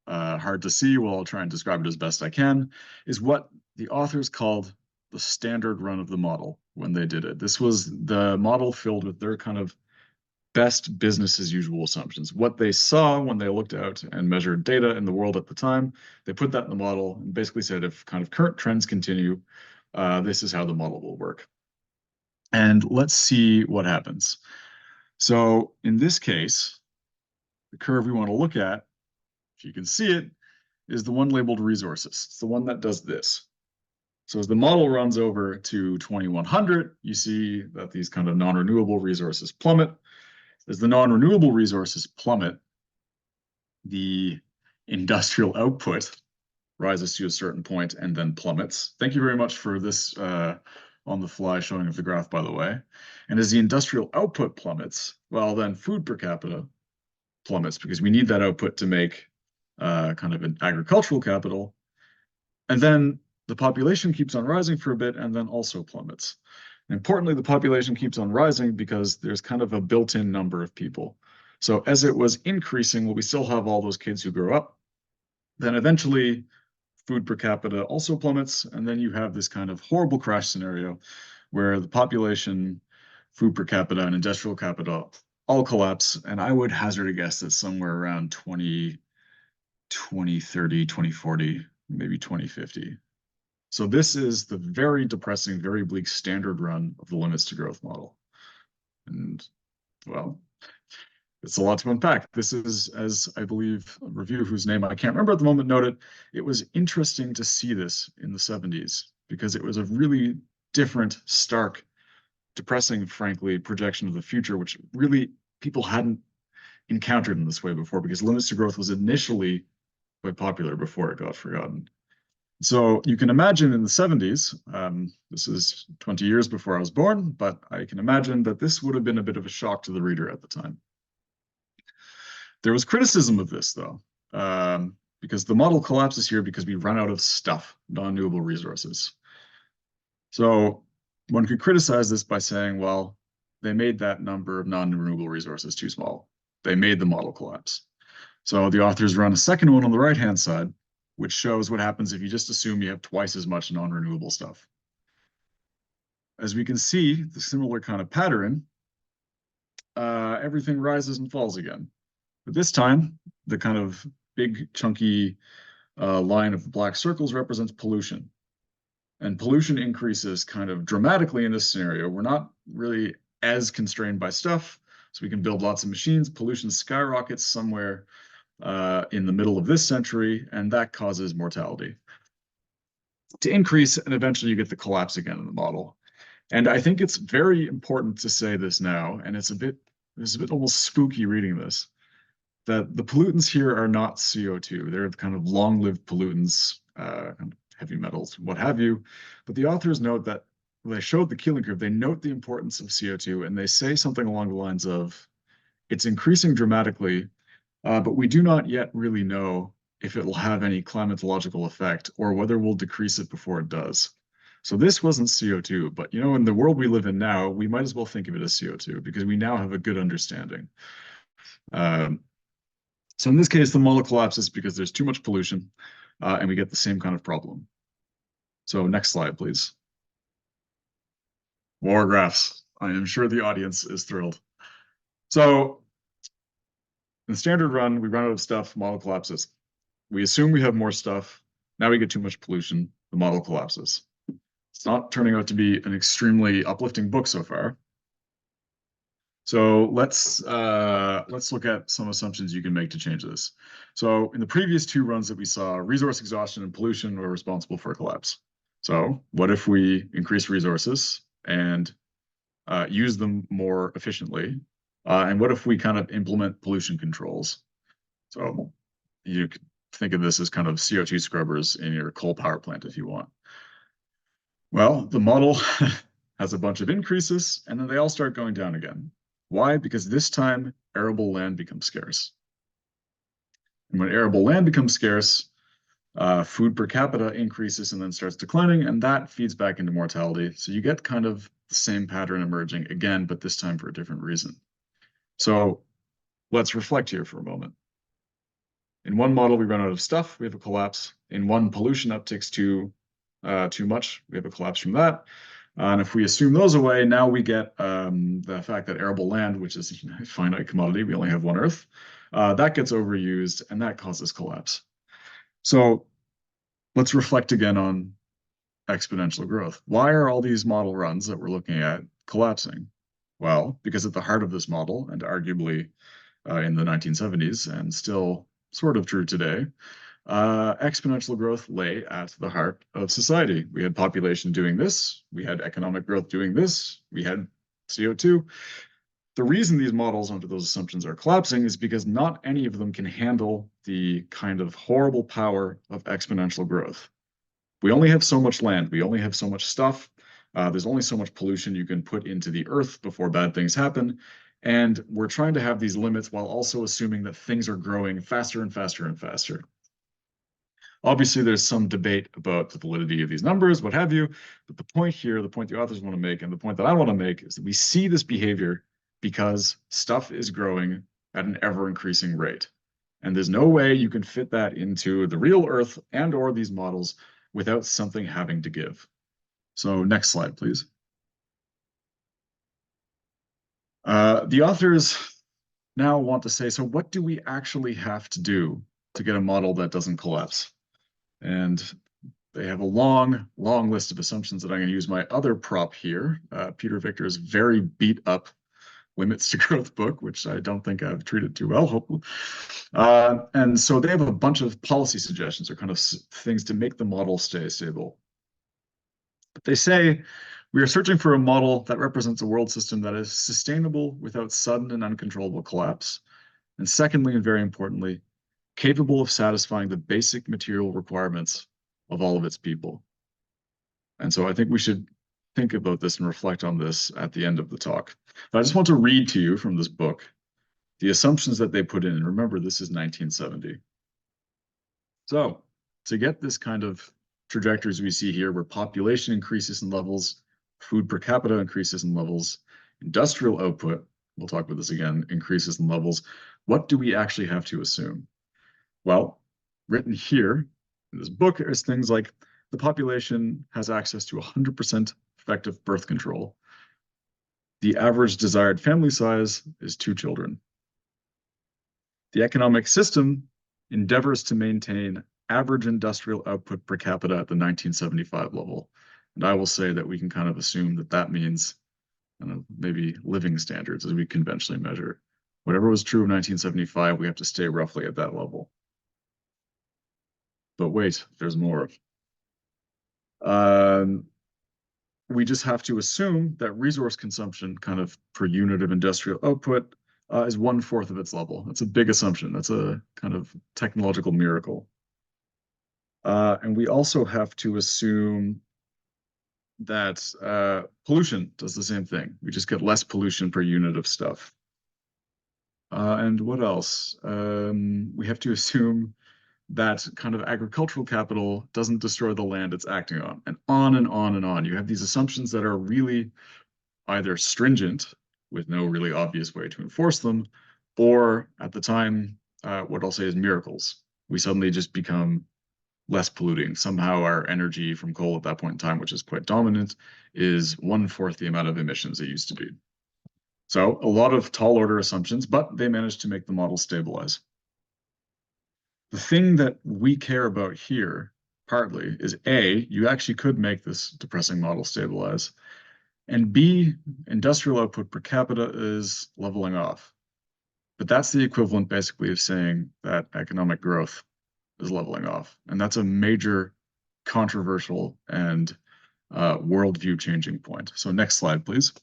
hard to see, well, I'll try and describe it as best I can, is what the authors called the standard run of the model when they did it. This was the model filled with their kind of best business as usual assumptions. What they saw when they looked out and measured data in the world at the time, they put that in the model and basically said if kind of current trends continue, this is how the model will work. And let's see what happens. So in this case, the curve we want to look at, if you can see it, is the one labeled resources. It's the one that does this. So as the model runs over to 2100, you see that these kind of non-renewable resources plummet. As the non-renewable resources plummet, the industrial output rises to a certain point and then plummets. Thank you very much for this on the fly showing of the graph, by the way. And as the industrial output plummets, well, then food per capita plummets because we need that output to make kind of an agricultural capital. And then the population keeps on rising for a bit and then also plummets. Importantly, the population keeps on rising because there's kind of a built-in number of people. So as it was increasing, well, we still have all those kids who grow up. Then eventually, food per capita also plummets, and then you have this kind of horrible crash scenario where the population, food per capita, and industrial capital all collapse. And I would hazard a guess that somewhere around 2030, 2040, maybe 2050. So this is the very depressing, very bleak standard run of the limits to growth model. And well, It's a lot to unpack. This is, as I believe, a review whose name I can't remember at the moment noted, it was interesting to see this in the 70s because it was a really different, stark, depressing, frankly, projection of the future, which really people hadn't encountered in this way before because limits to growth was initially quite popular before it got forgotten. So you can imagine in the 70s, this is 20 years before I was born, but I can imagine that this would have been a bit of a shock to the reader at the time. There was criticism of this, though, because the model collapses here because we run out of stuff, non-renewable resources. So one could criticize this by saying, well, they made that number of non-renewable resources too small. They made the model collapse. So the authors run a second one on the right-hand side, which shows what happens if you just assume you have twice as much non-renewable stuff. As we can see, the similar kind of pattern, everything rises and falls again. But this time, the kind of big, chunky line of black circles represents pollution. And pollution increases kind of dramatically in this scenario. We're not really as constrained by stuff, so we can build lots of machines. Pollution skyrockets somewhere in the middle of this century, and that causes mortality to increase, and eventually you get the collapse again in the model. And I think it's very important to say this now, and it's a bit almost spooky reading this, that the pollutants here are not CO2. They're kind of long-lived pollutants, kind of heavy metals, what have you. But the authors note that when they showed the Keeling curve, they note the importance of CO2, and they say something along the lines of, it's increasing dramatically, but we do not yet really know if it will have any climatological effect or whether we'll decrease it before it does. So this wasn't CO2, but you know, in the world we live in now, we might as well think of it as CO2 because we now have a good understanding. So in this case, the model collapses because there's too much pollution, and we get the same kind of problem. So next slide, please. More graphs. I am sure the audience is thrilled. So in the standard run, we run out of stuff, model collapses. We assume we have more stuff. Now we get too much pollution, the model collapses. It's not turning out to be an extremely uplifting book so far. So let's look at some assumptions you can make to change this. So in the previous two runs that we saw, resource exhaustion and pollution were responsible for a collapse. So what if we increase resources and use them more efficiently? And what if we kind of implement pollution controls? So you could think of this as kind of CO2 scrubbers in your coal power plant if you want. Well, the model has a bunch of increases, and then they all start going down again. Why? Because this time, arable land becomes scarce. And when arable land becomes scarce, food per capita increases and then starts declining, and that feeds back into mortality. So you get kind of the same pattern emerging again, but this time for a different reason. So let's reflect here for a moment. In one model, we run out of stuff, we have a collapse. In one, pollution upticks too much, we have a collapse from that. And if we assume those away, now we get the fact that arable land, which is a finite commodity, we only have one Earth, that gets overused and that causes collapse. So let's reflect again on exponential growth. Why are all these model runs that we're looking at collapsing? Well, because at the heart of this model, and arguably in the 1970s, and still sort of true today, exponential growth lay at the heart of society. We had population doing this, we had economic growth doing this, we had CO2. The reason these models under those assumptions are collapsing is because not any of them can handle the kind of horrible power of exponential growth. We only have so much land, we only have so much stuff, there's only so much pollution you can put into the earth before bad things happen. And we're trying to have these limits while also assuming that things are growing faster and faster and faster. Obviously, there's some debate about the validity of these numbers, what have you, but the point here, the point the authors want to make, and the point that I want to make is that we see this behavior because stuff is growing at an ever-increasing rate. And there's no way you can fit that into the real Earth and or these models without something having to give. So next slide, please. The authors now want to say, so what do we actually have to do to get a model that doesn't collapse? And they have a long, long list of assumptions that I'm going to use my other prop here. Peter Victor is very beat up limits to growth book, which I don't think I've treated too well, hopefully. And so they have a bunch of policy suggestions or kind of things to make the model stay stable. But they say, we are searching for a model that represents a world system that is sustainable without sudden and uncontrollable collapse. And secondly, and very importantly, capable of satisfying the basic material requirements of all of its people. And so I think we should think about this and reflect on this at the end of the talk. But I just want to read to you from this book the assumptions that they put in. And remember, this is 1970. So to get this kind of trajectories we see here, where population increases in levels, food per capita increases in levels, industrial output, we'll talk about this again, increases in levels, what do we actually have to assume? Well, written here in this book is things like the population has access to 100% effective birth control. The average desired family size is 2 children. The economic system endeavors to maintain average industrial output per capita at the 1975 level. And I will say that we can kind of assume that that means maybe living standards as we conventionally measure. Whatever was true of 1975, we have to stay roughly at that level. But wait, there's more. We just have to assume that resource consumption kind of per unit of industrial output is 1/4 of its level. That's a big assumption. That's a kind of technological miracle. And we also have to assume that pollution does the same thing. We just get less pollution per unit of stuff. And what else? We have to assume that kind of agricultural capital doesn't destroy the land it's acting on, and on and on and on. You have these assumptions that are really either stringent, with no really obvious way to enforce them, or at the time, what I'll say is miracles. We suddenly just become less polluting. Somehow our energy from coal at that point in time, which is quite dominant, is 1/4 the amount of emissions it used to be. So a lot of tall order assumptions, but they managed to make the model stabilize. The thing that we care about here, partly, is A, you actually could make this depressing model stabilize, and B, industrial output per capita is leveling off. But that's the equivalent, basically, of saying that economic growth is leveling off. And that's a major controversial and worldview changing point. So next slide, please.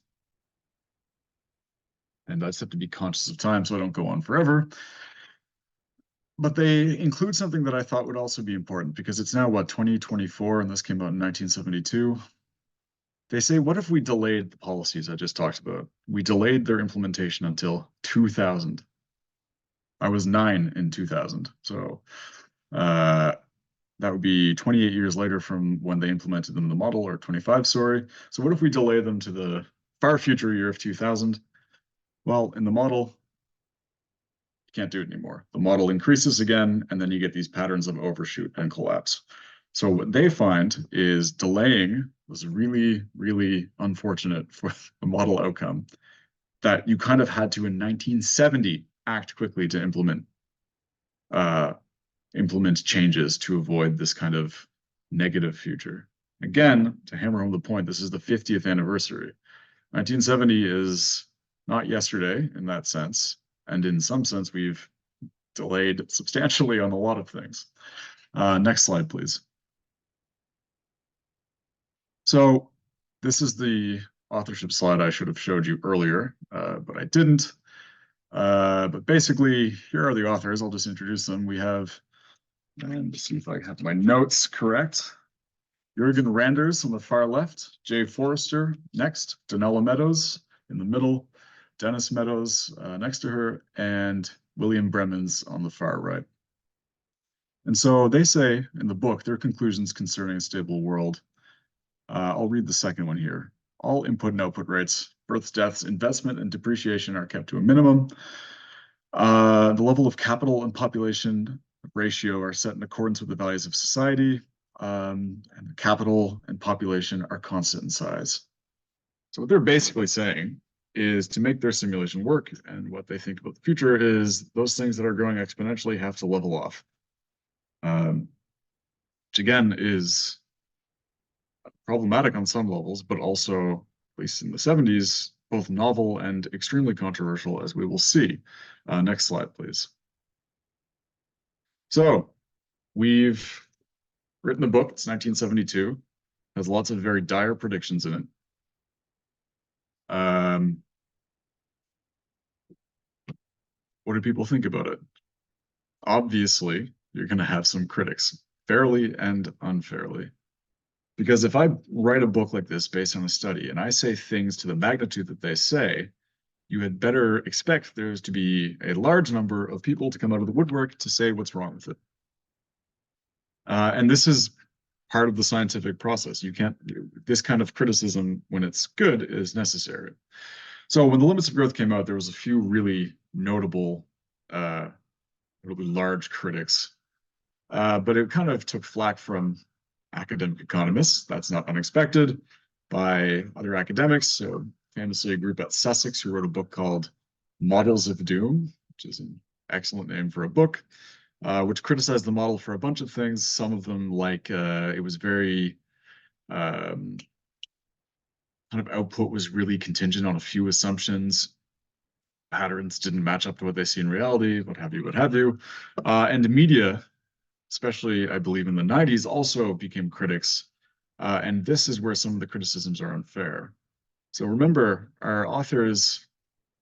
And I just have to be conscious of time so I don't go on forever. But they include something that I thought would also be important, because it's now, what, 2024, and this came out in 1972. They say, what if we delayed the policies I just talked about? We delayed their implementation until 2000. I was 9 in 2000, so that would be 28 years later from when they implemented them in the model, or 25, sorry. So what if we delay them to the far future year of 2000? Well, in the model, can't do it anymore. The model increases again, and then you get these patterns of overshoot and collapse. So what they find is delaying was really, really unfortunate for the model outcome, that you kind of had to, in 1970, act quickly to implement changes to avoid this kind of negative future. Again, to hammer home the point, this is the 50th anniversary. 1970 is not yesterday in that sense. And in some sense, we've delayed substantially on a lot of things. Next slide, please. So this is the authorship slide I should have showed you earlier, but I didn't. But basically, here are the authors. I'll just introduce them. We have, and to see if I have my notes correct, Jürgen Randers on the far left, Jay Forrester next, Donella Meadows in the middle, Dennis Meadows next to her, and William Bremens on the far right. And so they say in the book, their conclusions concerning a stable world. I'll read the second one here. All input and output rates, births, deaths, investment, and depreciation are kept to a minimum. The level of capital and population ratio are set in accordance with the values of society, and the capital and population are constant in size. So what they're basically saying is to make their simulation work, and what they think about the future is those things that are growing exponentially have to level off. Which again is problematic on some levels, but also, at least in the 70s, both novel and extremely controversial, as we will see. Next slide, please. So we've written a book. It's 1972. Has lots of very dire predictions in it. What do people think about it? Obviously, you're going to have some critics, fairly and unfairly. Because if I write a book like this based on a study and I say things to the magnitude that they say, you had better expect there's to be a large number of people to come out of the woodwork to say what's wrong with it. And this is part of the scientific process. You can't, this kind of criticism, when it's good, is necessary. So when the limits of growth came out, there was a few really notable, really large critics. But it kind of took flack from academic economists. That's not unexpected. By other academics. So famously a group at Sussex who wrote a book called Models of Doom, which is an excellent name for a book, which criticized the model for a bunch of things. Some of them, like it was very kind of output was really contingent on a few assumptions. Patterns didn't match up to what they see in reality, what have you, what have you. And the media, especially I believe in the 90s, also became critics. And this is where some of the criticisms are unfair. So remember, our authors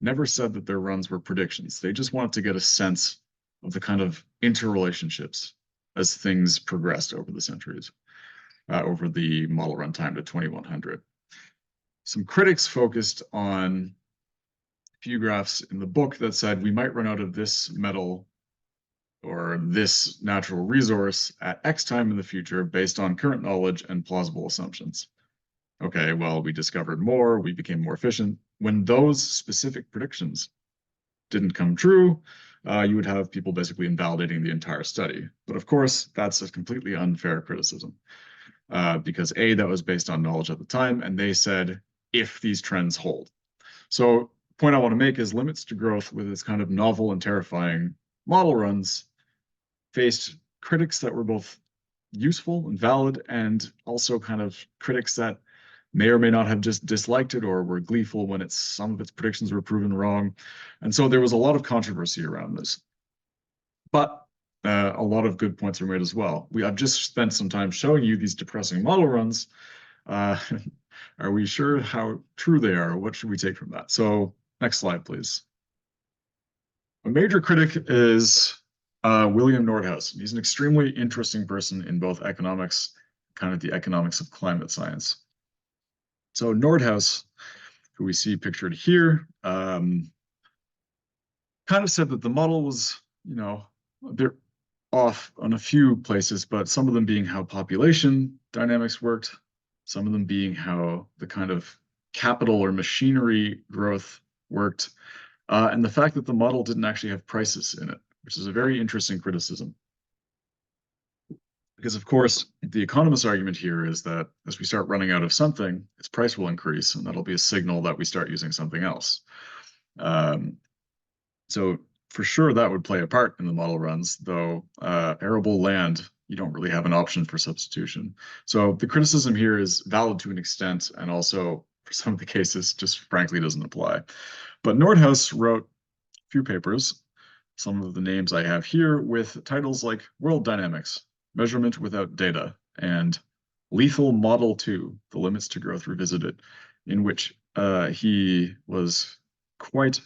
never said that their runs were predictions. They just wanted to get a sense of the kind of interrelationships as things progressed over the centuries, over the model run time to 2100. Some critics focused on a few graphs in the book that said we might run out of this metal or this natural resource at X time in the future based on current knowledge and plausible assumptions. Okay, well, we discovered more, we became more efficient. When those specific predictions didn't come true, you would have people basically invalidating the entire study. But of course, that's a completely unfair criticism because A, that was based on knowledge at the time, and they said, if these trends hold. So the point I want to make is limits to growth with its kind of novel and terrifying model runs faced critics that were both useful and valid, and also kind of critics that may or may not have just disliked it or were gleeful when some of its predictions were proven wrong. And so there was a lot of controversy around this. But a lot of good points are made as well. I've just spent some time showing you these depressing model runs. Are we sure how true they are? What should we take from that? So next slide, please. A major critic is William Nordhaus. He's an extremely interesting person in both economics, kind of the economics of climate science. So Nordhaus, who we see pictured here, kind of said that the model was, they're off on a few places, but some of them being how population dynamics worked, some of them being how the kind of capital or machinery growth worked, and the fact that the model didn't actually have prices in it, which is a very interesting criticism. Because, of course, the economist's argument here is that as we start running out of something, its price will increase, and that'll be a signal that we start using something else. So for sure, that would play a part in the model runs, though arable land, you don't really have an option for substitution. So the criticism here is valid to an extent, and also for some of the cases, just frankly doesn't apply. But Nordhaus wrote a few papers, some of the names I have here, with titles like World Dynamics, Measurement Without Data, and Lethal Model 2, The Limits to Growth Revisited, in which he was quite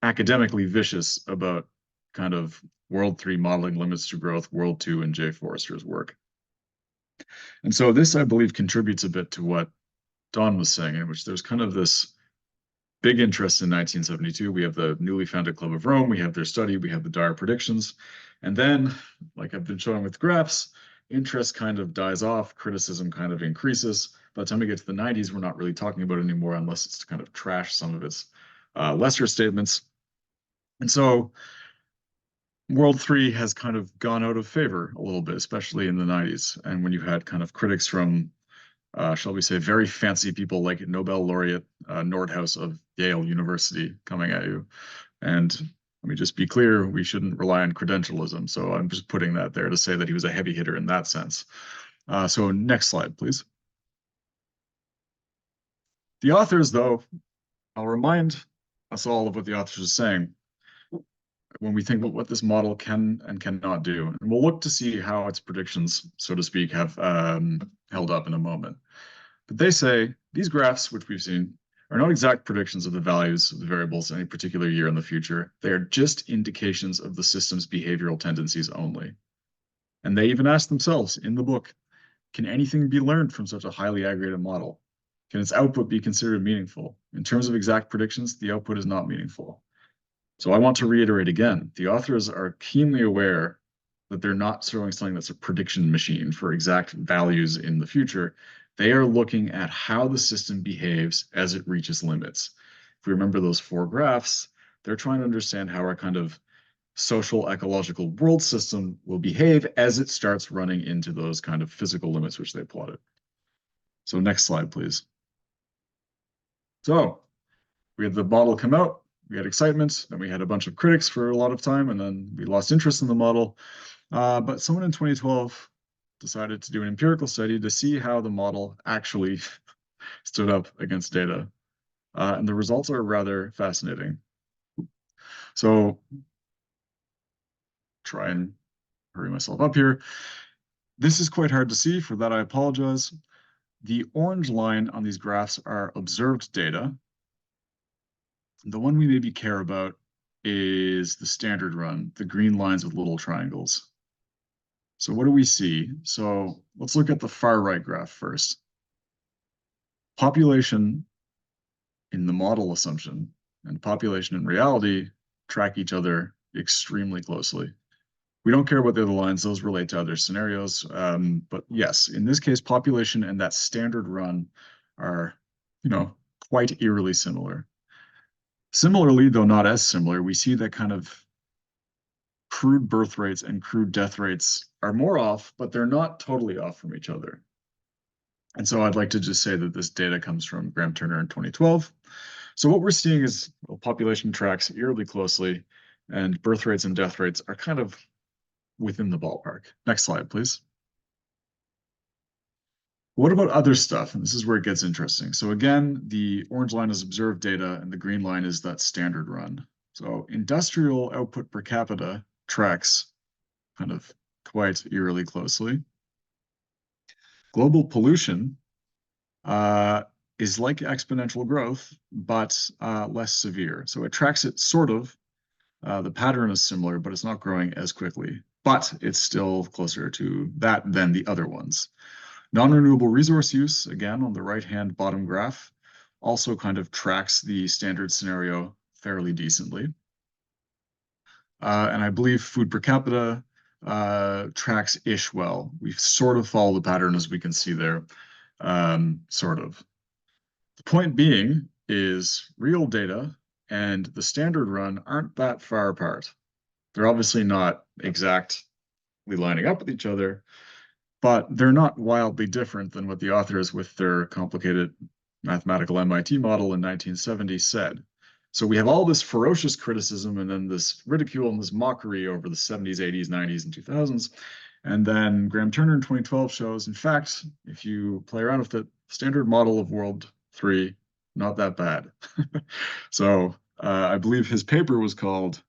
academically vicious about kind of World 3 modeling limits to growth, World 2, and Jay Forrester's work. And so this, I believe, contributes a bit to what Don was saying, in which there's kind of this big interest in 1972. We have the newly founded Club of Rome, we have their study, we have the dire predictions. And then, like I've been showing with graphs, interest kind of dies off, criticism kind of increases. By the time we get to the 90s, we're not really talking about it anymore unless it's to kind of trash some of its lesser statements. And so World 3 has kind of gone out of favor a little bit, especially in the 90s. And when you had kind of critics from, shall we say, very fancy people like Nobel laureate Nordhaus of Yale University coming at you. And let me just be clear, we shouldn't rely on credentialism. So I'm just putting that there to say that he was a heavy hitter in that sense. So next slide, please. The authors, though, I'll remind us all of what the authors are saying when we think about what this model can and cannot do. And we'll look to see how its predictions, so to speak, have held up in a moment. But they say these graphs, which we've seen, are not exact predictions of the values of the variables in any particular year in the future. They are just indications of the system's behavioral tendencies only. And they even ask themselves in the book, can anything be learned from such a highly aggregated model? Can its output be considered meaningful? In terms of exact predictions, the output is not meaningful. So I want to reiterate again, the authors are keenly aware that they're not showing something that's a prediction machine for exact values in the future. They are looking at how the system behaves as it reaches limits. If we remember those 4 graphs, they're trying to understand how our kind of social ecological world system will behave as it starts running into those kind of physical limits which they plotted. So next slide, please. So we had the model come out, we had excitement, then we had a bunch of critics for a lot of time, and then we lost interest in the model. But someone in 2012 decided to do an empirical study to see how the model actually stood up against data. And the results are rather fascinating. So try and hurry myself up here. This is quite hard to see. For that, I apologize. The orange line on these graphs are observed data. The one we maybe care about is the standard run, the green lines with little triangles. So what do we see? So let's look at the far right graph first. Population in the model assumption and population in reality track each other extremely closely. We don't care about the other lines, those relate to other scenarios. But yes, in this case, population and that standard run are, quite eerily similar. Similarly, though not as similar, we see that kind of crude birth rates and crude death rates are more off, but they're not totally off from each other. And so I'd like to just say that this data comes from Graham Turner in 2012. So what we're seeing is population tracks eerily closely, and birth rates and death rates are kind of within the ballpark. Next slide, please. What about other stuff? And this is where it gets interesting. So again, the orange line is observed data, and the green line is that standard run. So industrial output per capita tracks kind of quite eerily closely. Global pollution is like exponential growth, but less severe. So it tracks it sort of. The pattern is similar, but it's not growing as quickly. But it's still closer to that than the other ones. Non-renewable resource use, again, on the right-hand bottom graph, also kind of tracks the standard scenario fairly decently. And I believe food per capita tracks ish well. We sort of follow the pattern as we can see there, sort of. The point being is real data and the standard run aren't that far apart. They're obviously not exactly lining up with each other, but they're not wildly different than what the authors with their complicated mathematical MIT model in 1970 said. So we have all this ferocious criticism and then this ridicule and this mockery over the 70s, 80s, 90s, and 2000s. And then Graham Turner in 2012 shows, in fact, if you play around with the standard model of World 3, not that bad. So I believe his paper was called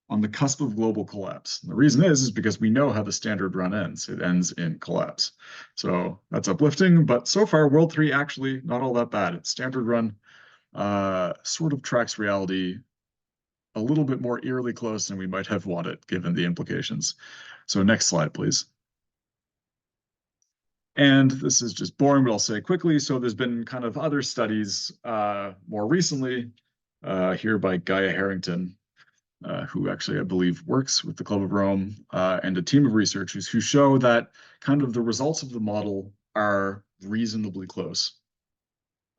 On the Cusp of Global Collapse. And the reason is because we know how the standard run ends. It ends in collapse. So that's uplifting, but so far World 3 actually not all that bad. Its standard run sort of tracks reality a little bit more eerily close than we might have wanted, given the implications. So next slide, please. And this is just boring, but I'll say quickly. So there's been kind of other studies more recently here by Gaia Harrington, who actually, I believe, works with the Club of Rome, and a team of researchers who show that kind of the results of the model are reasonably close,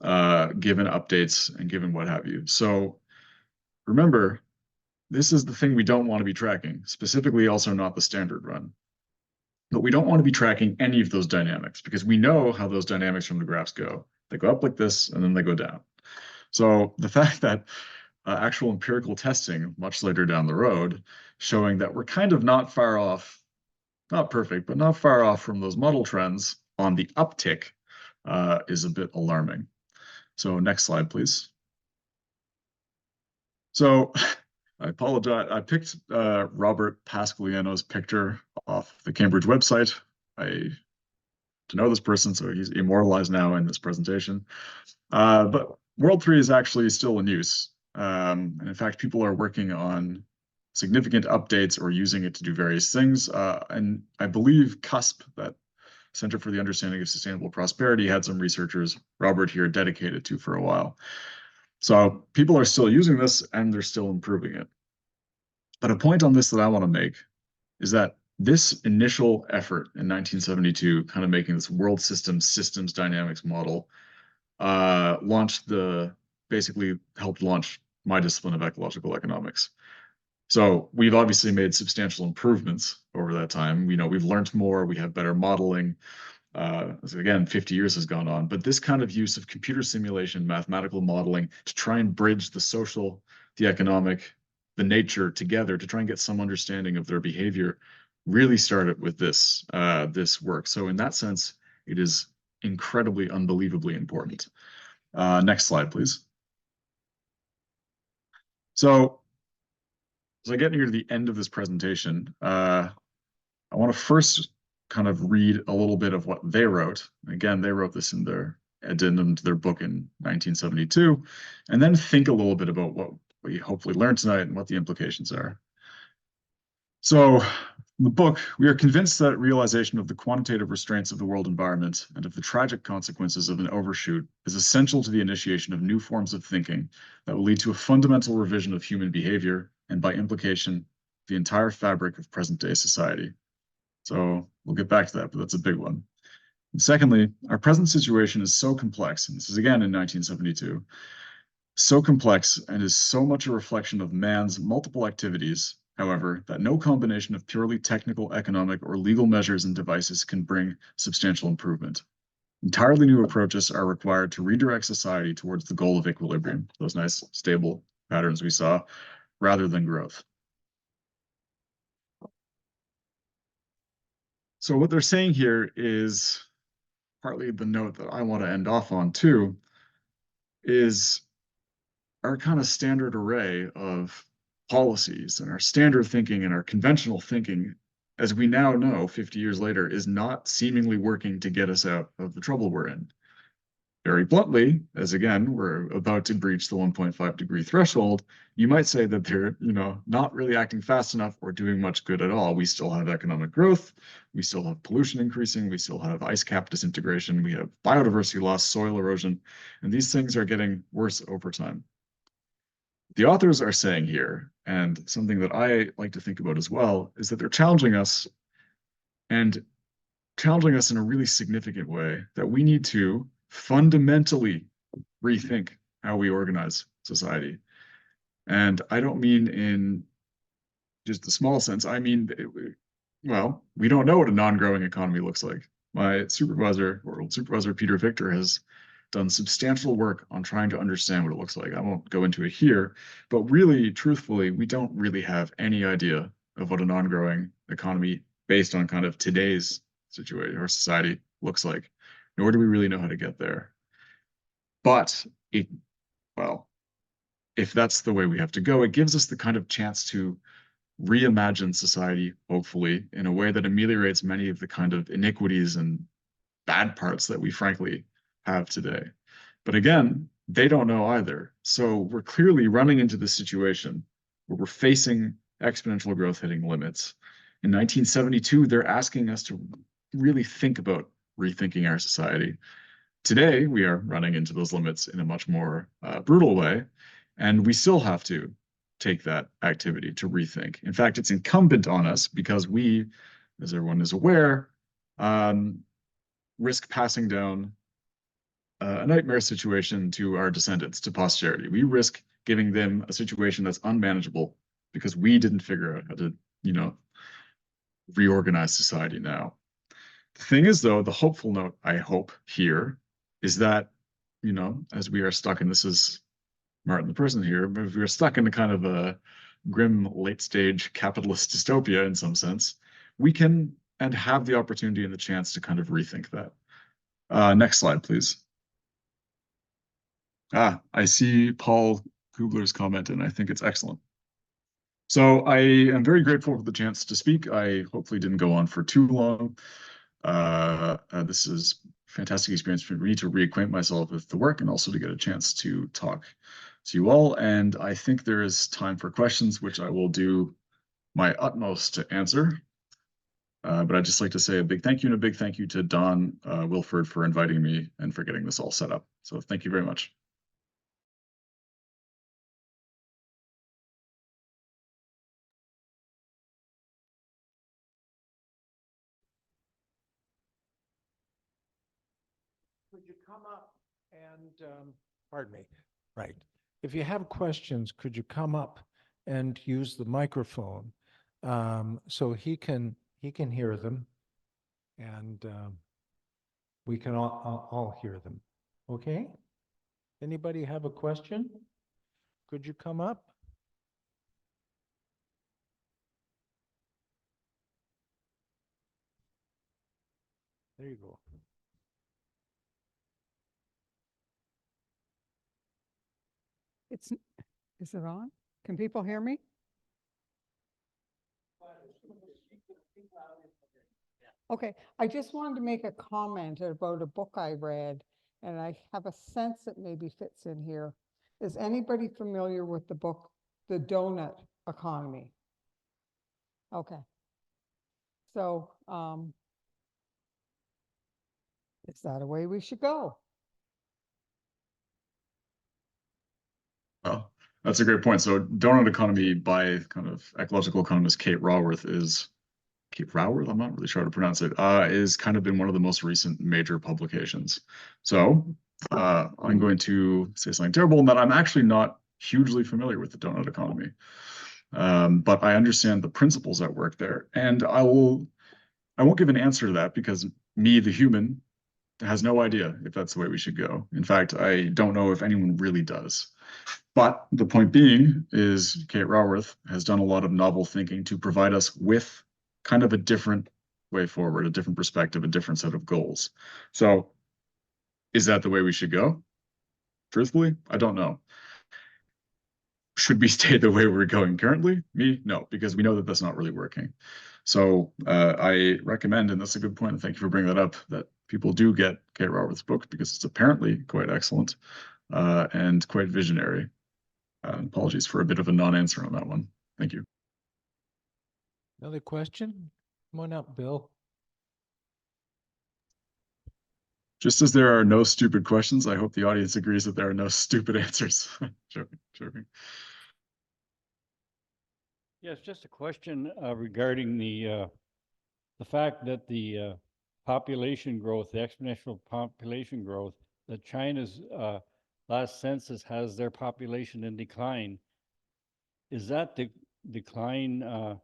given updates and given what have you. So remember, this is the thing we don't want to be tracking, specifically also not the standard run. But we don't want to be tracking any of those dynamics because we know how those dynamics from the graphs go. They go up like this, and then they go down. So the fact that actual empirical testing much later down the road showing that we're kind of not far off, not perfect, but not far off from those model trends on the uptick is a bit alarming. So next slide, please. So I apologize. I picked Robert Pasqualiano's picture off the Cambridge website. I to know this person, so he's immortalized now in this presentation. But World 3 is actually still in use. And in fact, people are working on significant updates or using it to do various things. And I believe CUSP, that Center for the Understanding of Sustainable Prosperity, had some researchers, Robert here, dedicated to for a while. So people are still using this and they're still improving it. But a point on this that I want to make is that this initial effort in 1972, kind of making this world systems dynamics model, basically helped launch my discipline of ecological economics. So we've obviously made substantial improvements over that time. We've learned more, we have better modeling. So again, 50 years has gone on, but this kind of use of computer simulation, mathematical modeling to try and bridge the social, the economic, the nature together to try and get some understanding of their behavior really started with this work. So in that sense, it is incredibly, unbelievably important. Next slide, please. So as I get near the end of this presentation, I want to first kind of read a little bit of what they wrote. Again, they wrote this in their addendum to their book in 1972, and then think a little bit about what we hopefully learned tonight and what the implications are. So in the book, we are convinced that realization of the quantitative restraints of the world environment and of the tragic consequences of an overshoot is essential to the initiation of new forms of thinking that will lead to a fundamental revision of human behavior and, by implication, the entire fabric of present-day society. So we'll get back to that, but that's a big one. And secondly, our present situation is so complex, and this is again in 1972, so complex and is so much a reflection of man's multiple activities, however, that no combination of purely technical, economic, or legal measures and devices can bring substantial improvement. Entirely new approaches are required to redirect society towards the goal of equilibrium, those nice, stable patterns we saw, rather than growth. So what they're saying here is partly the note that I want to end off on too, is our kind of standard array of policies and our standard thinking and our conventional thinking, as we now know 50 years later, is not seemingly working to get us out of the trouble we're in. Very bluntly, as again, we're about to breach the 1.5 degree threshold, you might say that they're, not really acting fast enough or doing much good at all. We still have economic growth, we still have pollution increasing, we still have ice cap disintegration, we have biodiversity loss, soil erosion, and these things are getting worse over time. The authors are saying here, and something that I like to think about as well, is that they're challenging us in a really significant way, that we need to fundamentally rethink how we organize society. And I don't mean in just the small sense. I mean, well, we don't know what a non-growing economy looks like. My supervisor, World Supervisor Peter Victor, has done substantial work on trying to understand what it looks like. I won't go into it here, but really, truthfully, we don't really have any idea of what a non-growing economy based on kind of today's situation or society looks like, nor do we really know how to get there. But if that's the way we have to go, it gives us the kind of chance to reimagine society, hopefully, in a way that ameliorates many of the kind of iniquities and bad parts that we frankly have today. But again, they don't know either. So we're clearly running into this situation where we're facing exponential growth hitting limits. In 1972, they're asking us to really think about rethinking our society. Today, we are running into those limits in a much more brutal way, and we still have to take that activity to rethink. In fact, it's incumbent on us because we, as everyone is aware, risk passing down a nightmare situation to our descendants, to posterity. We risk giving them a situation that's unmanageable because we didn't figure out how to, reorganize society now. The thing is, though, the hopeful note, I hope, here is that, as we are stuck, and this is Martin the person here, but if we are stuck in a kind of a grim late-stage capitalist dystopia in some sense, we can and have the opportunity and the chance to kind of rethink that. Next slide, please. I see Paul Kugler's comment, and I think it's excellent. So I am very grateful for the chance to speak. I hopefully didn't go on for too long. This is a fantastic experience for me to reacquaint myself with the work and also to get a chance to talk to you all. And I think there is time for questions, which I will do my utmost to answer. But I'd just like to say a big thank you and a big thank you to Don Wilford for inviting me and for getting this all set up. So thank you very much. Could you come up and, pardon me, right. If you have questions, could you come up and use the microphone? So he can hear them and we can all hear them. Okay? Anybody have a question? Could you come up? There you go. Is it on? Can people hear me? Okay, I just wanted to make a comment about a book I read, and I have a sense it maybe fits in here. Is anybody familiar with the book, The Donut Economy? Okay. So, is that a way we should go? Well, that's a great point. So donut economy by kind of ecological economist Kate Raworth is Kate Raworth, I'm not really sure how to pronounce it, is kind of been one of the most recent major publications. So I'm going to say something terrible in that I'm actually not hugely familiar with the donut economy. But I understand the principles at work there. And I won't give an answer to that because me, the human, has no idea if that's the way we should go. In fact, I don't know if anyone really does. But the point being is Kate Raworth has done a lot of novel thinking to provide us with kind of a different way forward, a different perspective, a different set of goals. So is that the way we should go? Truthfully, I don't know. Should we stay the way we're going currently? Me, no, because we know that that's not really working. So I recommend, and that's a good point, and thank you for bringing that up, that people do get Kate Raworth's book because it's apparently quite excellent and quite visionary. Apologies for a bit of a non-answer on that one. Thank you. Another question? Come on up, Bill. Just as there are no stupid questions, I hope the audience agrees that there are no stupid answers. Joking. Yes, just a question regarding the fact that the population growth, the exponential population growth, that China's last census has their population in decline. Is that the decline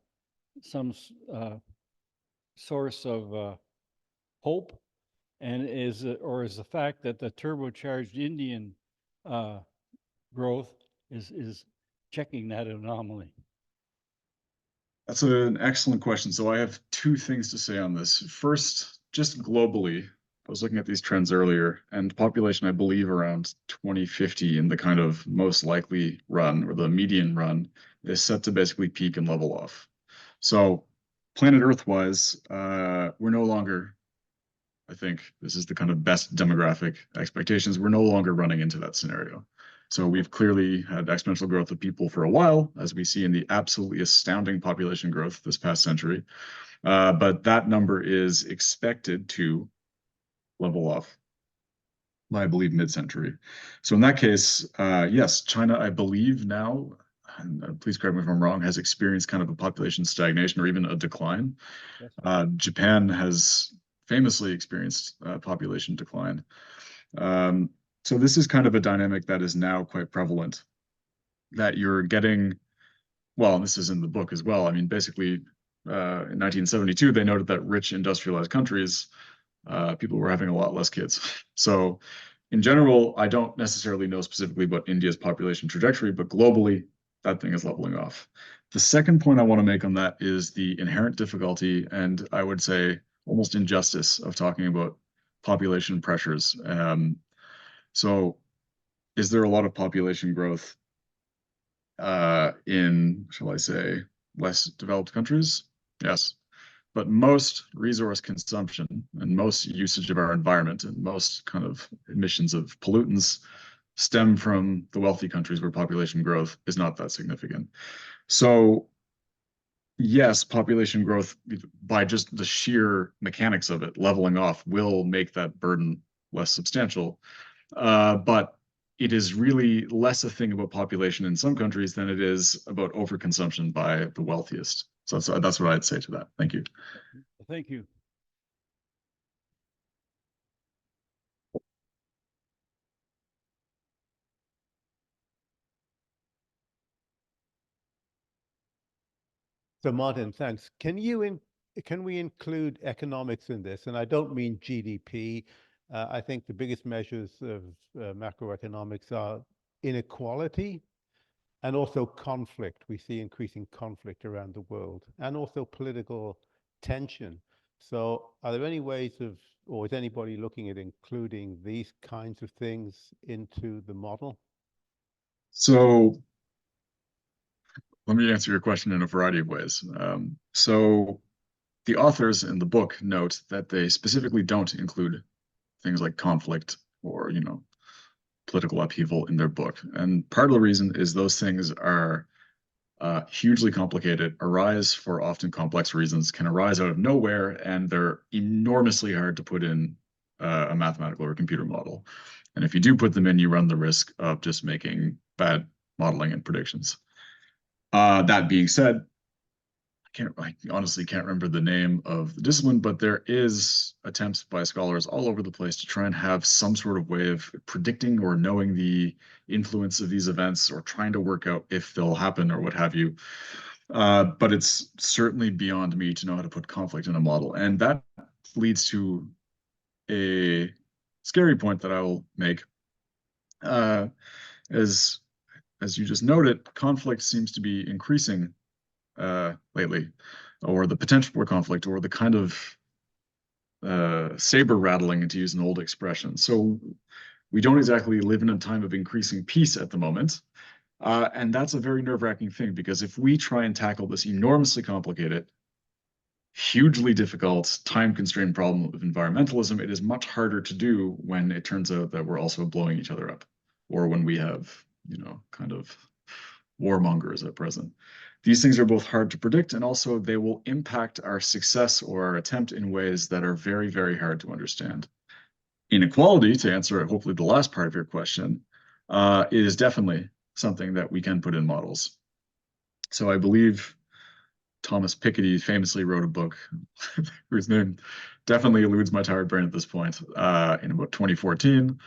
some source of hope? And is it, or is the fact that the turbocharged Indian growth is checking that anomaly? That's an excellent question. So I have two things to say on this. First, just globally, I was looking at these trends earlier, and population, I believe, around 2050 in the kind of most likely run or the median run is set to basically peak and level off. So planet Earth-wise, we're no longer, I think this is the kind of best demographic expectations, we're no longer running into that scenario. So we've clearly had exponential growth of people for a while, as we see in the absolutely astounding population growth this past century. But that number is expected to level off by, I believe, mid-century. So in that case, yes, China, I believe now, and please correct me if I'm wrong, has experienced kind of a population stagnation or even a decline. Yes. Japan has famously experienced population decline. So this is kind of a dynamic that is now quite prevalent, that you're getting, well, and this is in the book as well. I mean, basically, in 1972, they noted that rich industrialized countries, people were having a lot less kids. So in general, I don't necessarily know specifically about India's population trajectory, but globally, that thing is leveling off. The second point I want to make on that is the inherent difficulty, and I would say almost injustice, of talking about population pressures. So is there a lot of population growth in, shall I say, less developed countries? Yes. But most resource consumption and most usage of our environment and most kind of emissions of pollutants stem from the wealthy countries where population growth is not that significant. So yes, population growth by just the sheer mechanics of it, leveling off, will make that burden less substantial. But it is really less a thing about population in some countries than it is about overconsumption by the wealthiest. So that's what I'd say to that. Thank you. Thank you. So Martin, thanks. Can we include economics in this? And I don't mean GDP. I think the biggest measures of macroeconomics are inequality and also conflict. We see increasing conflict around the world, and also political tension. So are there any ways of, or is anybody looking at including these kinds of things into the model? So let me answer your question in a variety of ways. So the authors in the book note that they specifically don't include things like conflict or, political upheaval in their book. And part of the reason is those things are hugely complicated, arise for often complex reasons, can arise out of nowhere, and they're enormously hard to put in a mathematical or computer model. And if you do put them in, you run the risk of just making bad modeling and predictions. That being said, I honestly can't remember the name of the discipline, but there is attempts by scholars all over the place to try and have some sort of way of predicting or knowing the influence of these events or trying to work out if they'll happen or what have you. But it's certainly beyond me to know how to put conflict in a model. And that leads to a scary point that I will make. As you just noted, conflict seems to be increasing lately, or the potential for conflict, or the kind of saber rattling, to use an old expression. So we don't exactly live in a time of increasing peace at the moment. And that's a very nerve-wracking thing, because if we try and tackle this enormously complicated, hugely difficult, time-constrained problem of environmentalism, it is much harder to do when it turns out that we're also blowing each other up, or when we have, kind of warmongers at present. These things are both hard to predict, and also they will impact our success or our attempt in ways that are very, very hard to understand. Inequality, to answer hopefully the last part of your question, is definitely something that we can put in models. So I believe Thomas Piketty famously wrote a book whose name definitely eludes my tired brain at this point, in about 2014,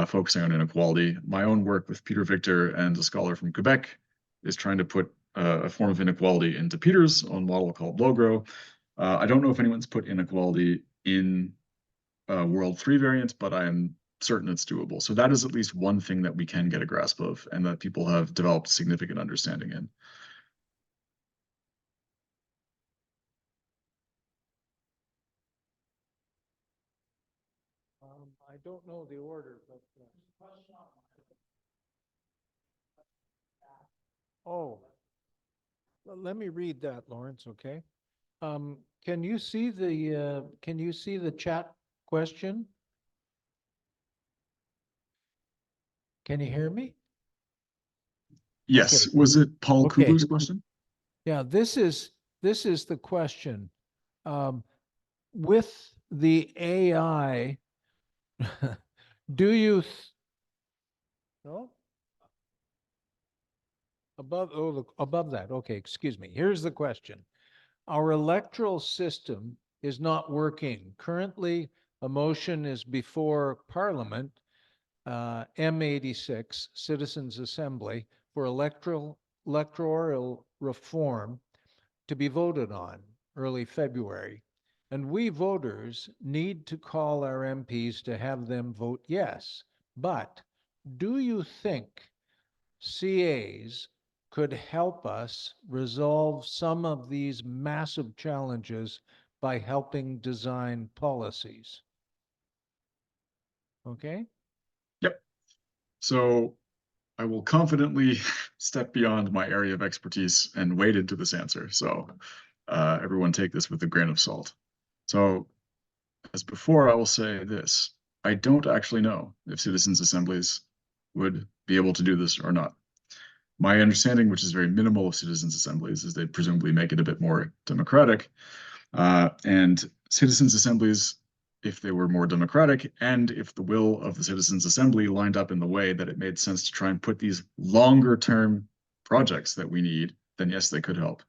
focusing on inequality. My own work with Peter Victor and a scholar from Quebec is trying to put a form of inequality into Peter's own model called Logro. I don't know if anyone's put inequality in World 3 variant, but I am certain it's doable. So that is at least one thing that we can get a grasp of and that people have developed significant understanding in. I don't know the order, but. Oh, let me read that, Lawrence, okay? Can you see the chat question? Can you hear me? Yes. Okay. Was it Paul Okay. Kugler's question? Yeah, this is the question. With the AI, do you no? Above that. Okay, excuse me. Here's the question. Our electoral system is not working. Currently, a motion is before Parliament, M86, Citizens Assembly, for electoral reform to be voted on early February. And we voters need to call our MPs to have them vote yes. But do you think CAs could help us resolve some of these massive challenges by helping design policies? Okay? Yep. So I will confidently step beyond my area of expertise and wade into this answer. So everyone take this with a grain of salt. So as before, I will say this. I don't actually know if citizens' assemblies would be able to do this or not. My understanding, which is very minimal of citizens' assemblies, is they presumably make it a bit more democratic. And citizens' assemblies, if they were more democratic, and if the will of the citizens' assembly lined up in the way that it made sense to try and put these longer-term projects that we need, then yes, they could help.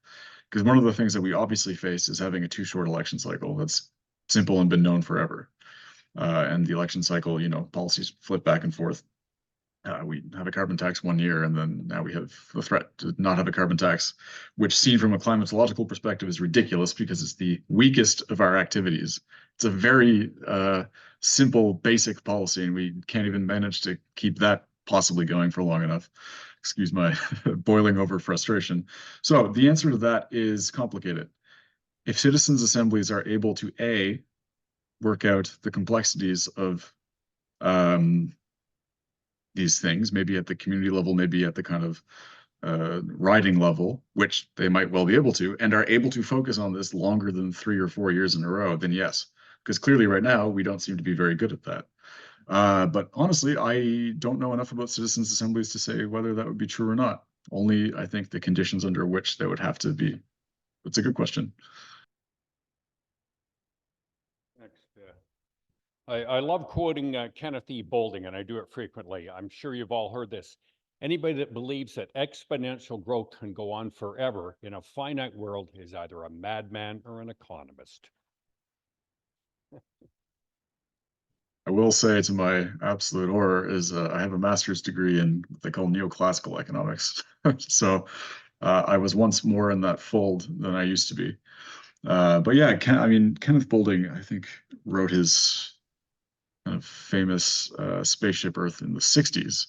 Because one of the things that we obviously face is having a too short election cycle. That's simple and been known forever. And the election cycle, policies flip back and forth. We have a carbon tax 1 year, and then now we have the threat to not have a carbon tax, which seen from a climatological perspective is ridiculous because it's the weakest of our activities. It's a very simple, basic policy, and we can't even manage to keep that possibly going for long enough. Excuse my boiling over frustration. So the answer to that is complicated. If citizens' assemblies are able to, A, work out the complexities of these things, maybe at the community level, maybe at the kind of riding level, which they might well be able to, and are able to focus on this longer than 3 or 4 years in a row, then yes. Because clearly right now, we don't seem to be very good at that. But honestly, I don't know enough about citizens' assemblies to say whether that would be true or not. Only, I think, the conditions under which they would have to be. That's a good question. Next, I love quoting Kenneth E. Boulding, and I do it frequently. I'm sure you've all heard this. Anybody that believes that exponential growth can go on forever in a finite world is either a madman or an economist. I will say, to my absolute horror, is I have a master's degree in what they call neoclassical economics. So I was once more in that fold than I used to be. But yeah, Kenneth Boulding, I think, wrote his kind of famous Spaceship Earth in the 60s.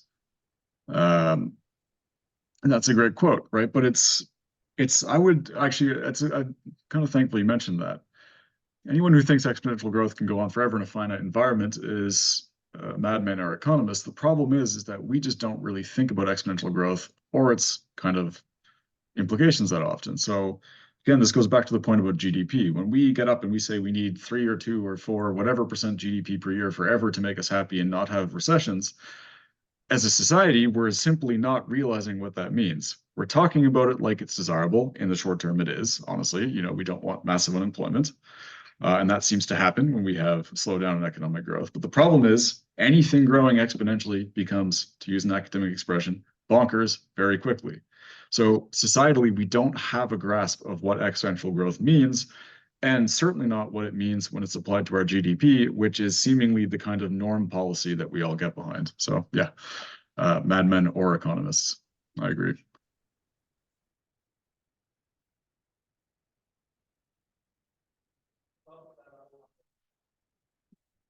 And that's a great quote, right? But I would actually, I kind of thankfully mentioned that. Anyone who thinks exponential growth can go on forever in a finite environment is a madman or economist. The problem is that we just don't really think about exponential growth or its kind of implications that often. So again, this goes back to the point about GDP. When we get up and we say we need 3 or 2 or 4, whatever percent GDP per year forever to make us happy and not have recessions, as a society, we're simply not realizing what that means. We're talking about it like it's desirable. In the short term, it is, honestly. We don't want massive unemployment. And that seems to happen when we have slowdown in economic growth. But the problem is anything growing exponentially becomes, to use an academic expression, bonkers very quickly. So societally, we don't have a grasp of what exponential growth means, and certainly not what it means when it's applied to our GDP, which is seemingly the kind of norm policy that we all get behind. So yeah, madmen or economists, I agree.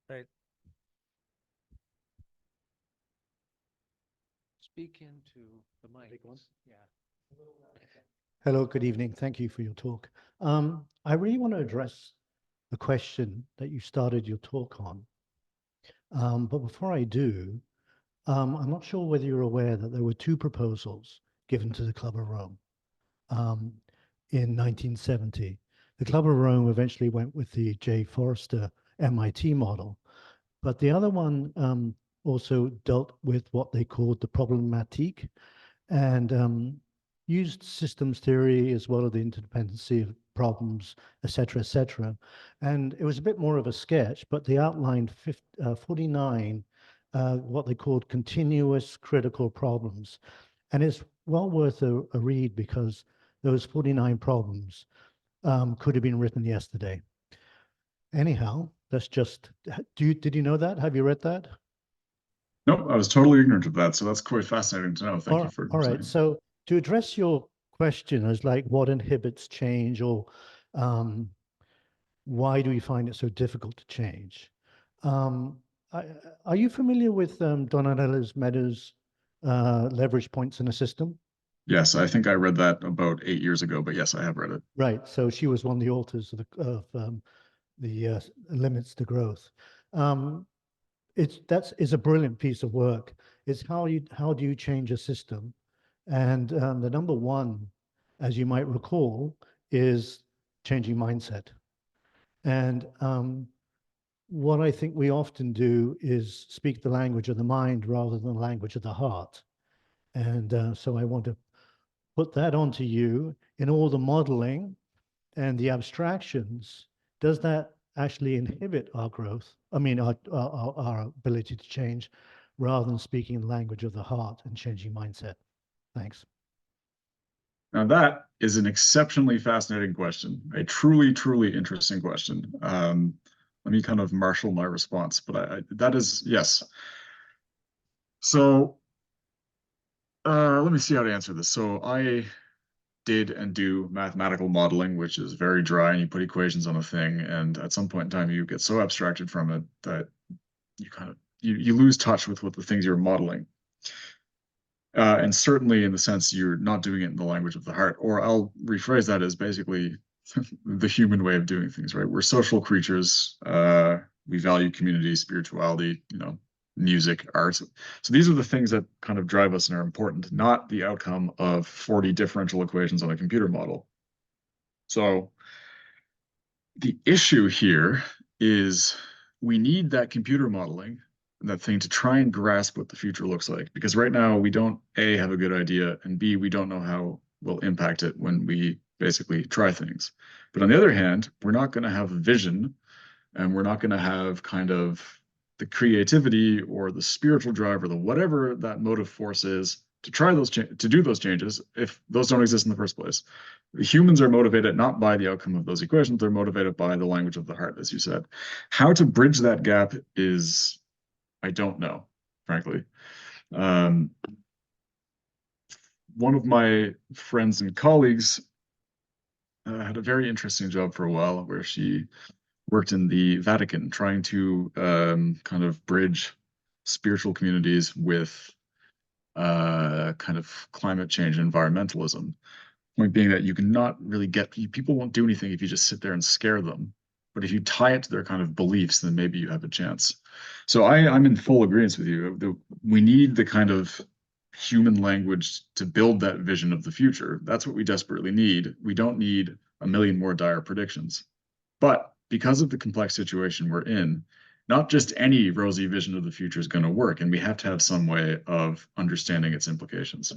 Right. Speak into the mic. Yeah. Hello, good evening. Thank you for your talk. I really want to address the question that you started your talk on. But before I do, I'm not sure whether you're aware that there were 2 proposals given to the Club of Rome in 1970. The Club of Rome eventually went with the J. Forrester MIT model, but the other one also dealt with what they called the problematique, and used systems theory as well as the interdependency of problems, et cetera, and it was a bit more of a sketch, but they outlined 49 what they called continuous critical problems, and it's well worth a read because those 49 problems could have been written yesterday. Anyhow, that's just, did you know that? Have you read that? Nope, I was totally ignorant of that. So that's quite fascinating to know. Thank you for all right. saying. So to address your question as like what inhibits change, or why do we find it so difficult to change? Are you familiar with Donatello Meadows' leverage points in a system? Yes, I think I read that about 8 years ago, but yes, I have read it. Right. So she was one of the authors of the limits to growth. it's a brilliant piece of work. It's how do you change a system? And the number one, as you might recall, is changing mindset. And what I think we often do is speak the language of the mind rather than the language of the heart. And so I want to put that onto you in all the modeling and the abstractions. Does that actually inhibit our growth? I mean, our ability to change rather than speaking the language of the heart and changing mindset? Thanks. Now that is an exceptionally fascinating question, a truly, truly interesting question. Let me kind of marshal my response, but that is, yes. So let me see how to answer this. So I did and do mathematical modeling, which is very dry, and you put equations on a thing, and at some point in time you get so abstracted from it that you kind of you lose touch with what the things you're modeling. And certainly in the sense you're not doing it in the language of the heart, or I'll rephrase that as basically the human way of doing things, right? We're social creatures. We value community, spirituality, music, art. So these are the things that kind of drive us and are important, not the outcome of 40 differential equations on a computer model. So the issue here is we need that computer modeling, that thing, to try and grasp what the future looks like. Because right now we don't, A, have a good idea, and B, we don't know how we'll impact it when we basically try things. But on the other hand, we're not going to have a vision, and we're not going to have kind of the creativity or the spiritual drive or the whatever that motive force is to try those to do those changes if those don't exist in the first place. Humans are motivated not by the outcome of those equations, they're motivated by the language of the heart, as you said. How to bridge that gap is, I don't know, frankly. One of my friends and colleagues had a very interesting job for a while where she worked in the Vatican trying to kind of bridge spiritual communities with kind of climate change and environmentalism. Point being that you cannot really people won't do anything if you just sit there and scare them. But if you tie it to their kind of beliefs, then maybe you have a chance. So I'm in full agreement with you. We need the kind of human language to build that vision of the future. That's what we desperately need. We don't need a million more dire predictions. But because of the complex situation we're in, not just any rosy vision of the future is going to work, and we have to have some way of understanding its implications.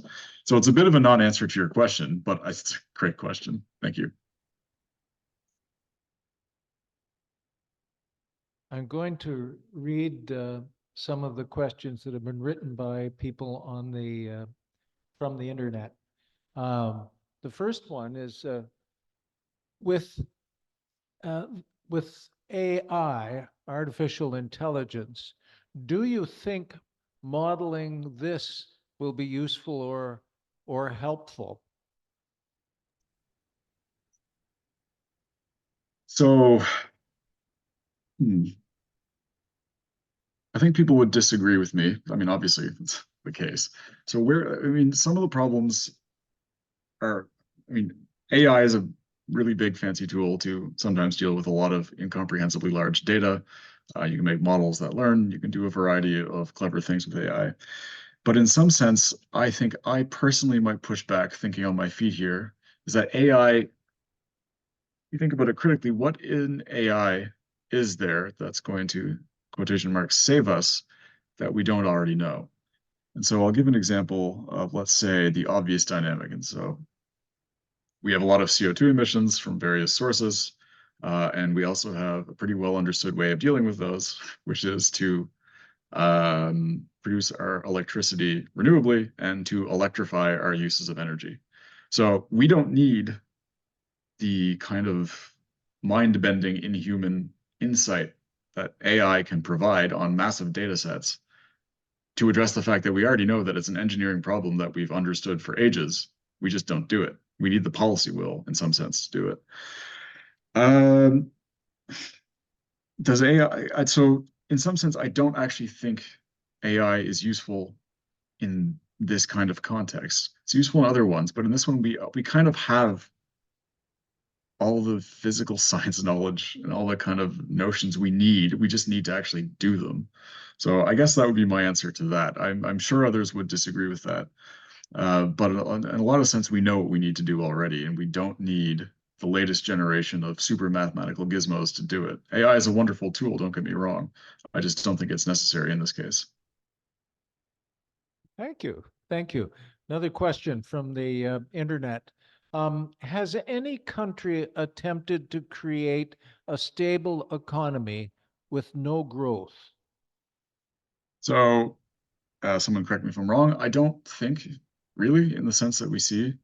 So it's a bit of a non-answer to your question, but it's a great question. Thank you. I'm going to read some of the questions that have been written by people on the from the internet. The first one is with AI, artificial intelligence, do you think modeling this will be useful or helpful? So, I think people would disagree with me. I mean, obviously, it's the case. So some of the problems are, AI is a really big fancy tool to sometimes deal with a lot of incomprehensibly large data. You can make models that learn. You can do a variety of clever things with AI. But in some sense, I think I personally might push back, thinking on my feet here, is that AI, you think about it critically, what in AI is there that's going to, quotation marks, save us that we don't already know? And so I'll give an example of, let's say, the obvious dynamic. And so we have a lot of CO2 emissions from various sources, and we also have a pretty well understood way of dealing with those, which is to produce our electricity renewably and to electrify our uses of energy. So we don't need the kind of mind-bending inhuman insight that AI can provide on massive data sets to address the fact that we already know that it's an engineering problem that we've understood for ages. We just don't do it. We need the policy will, in some sense, to do it. Does AI, so in some sense, I don't actually think AI is useful in this kind of context. It's useful in other ones, but in this one, we kind of have all the physical science knowledge and all the kind of notions we need. We just need to actually do them. So I guess that would be my answer to that. I'm sure others would disagree with that. But in a lot of sense, we know what we need to do already, and we don't need the latest generation of super mathematical gizmos to do it. AI is a wonderful tool, don't get me wrong. I just don't think it's necessary in this case. Thank you. Thank you. Another question from the internet. Has any country attempted to create a stable economy with no growth? So someone correct me if I'm wrong. I don't think really in the sense that we see.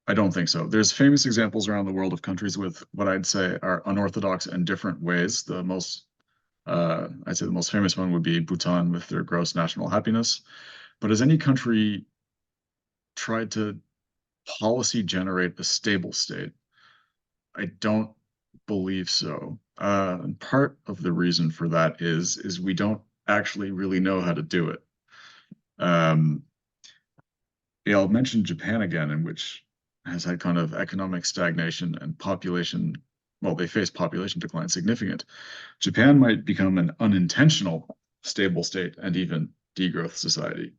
I don't think so. There's famous examples around the world of countries with what I'd say are unorthodox and different ways. I'd say the most famous one would be Bhutan with their gross national happiness. But has any country tried to policy generate a stable state? I don't believe so. And part of the reason for that is we don't actually really know how to do it. Yeah, I'll mention Japan again, in which has had kind of economic stagnation and population, well, they face population decline significant. Japan might become an unintentional stable state and even degrowth society,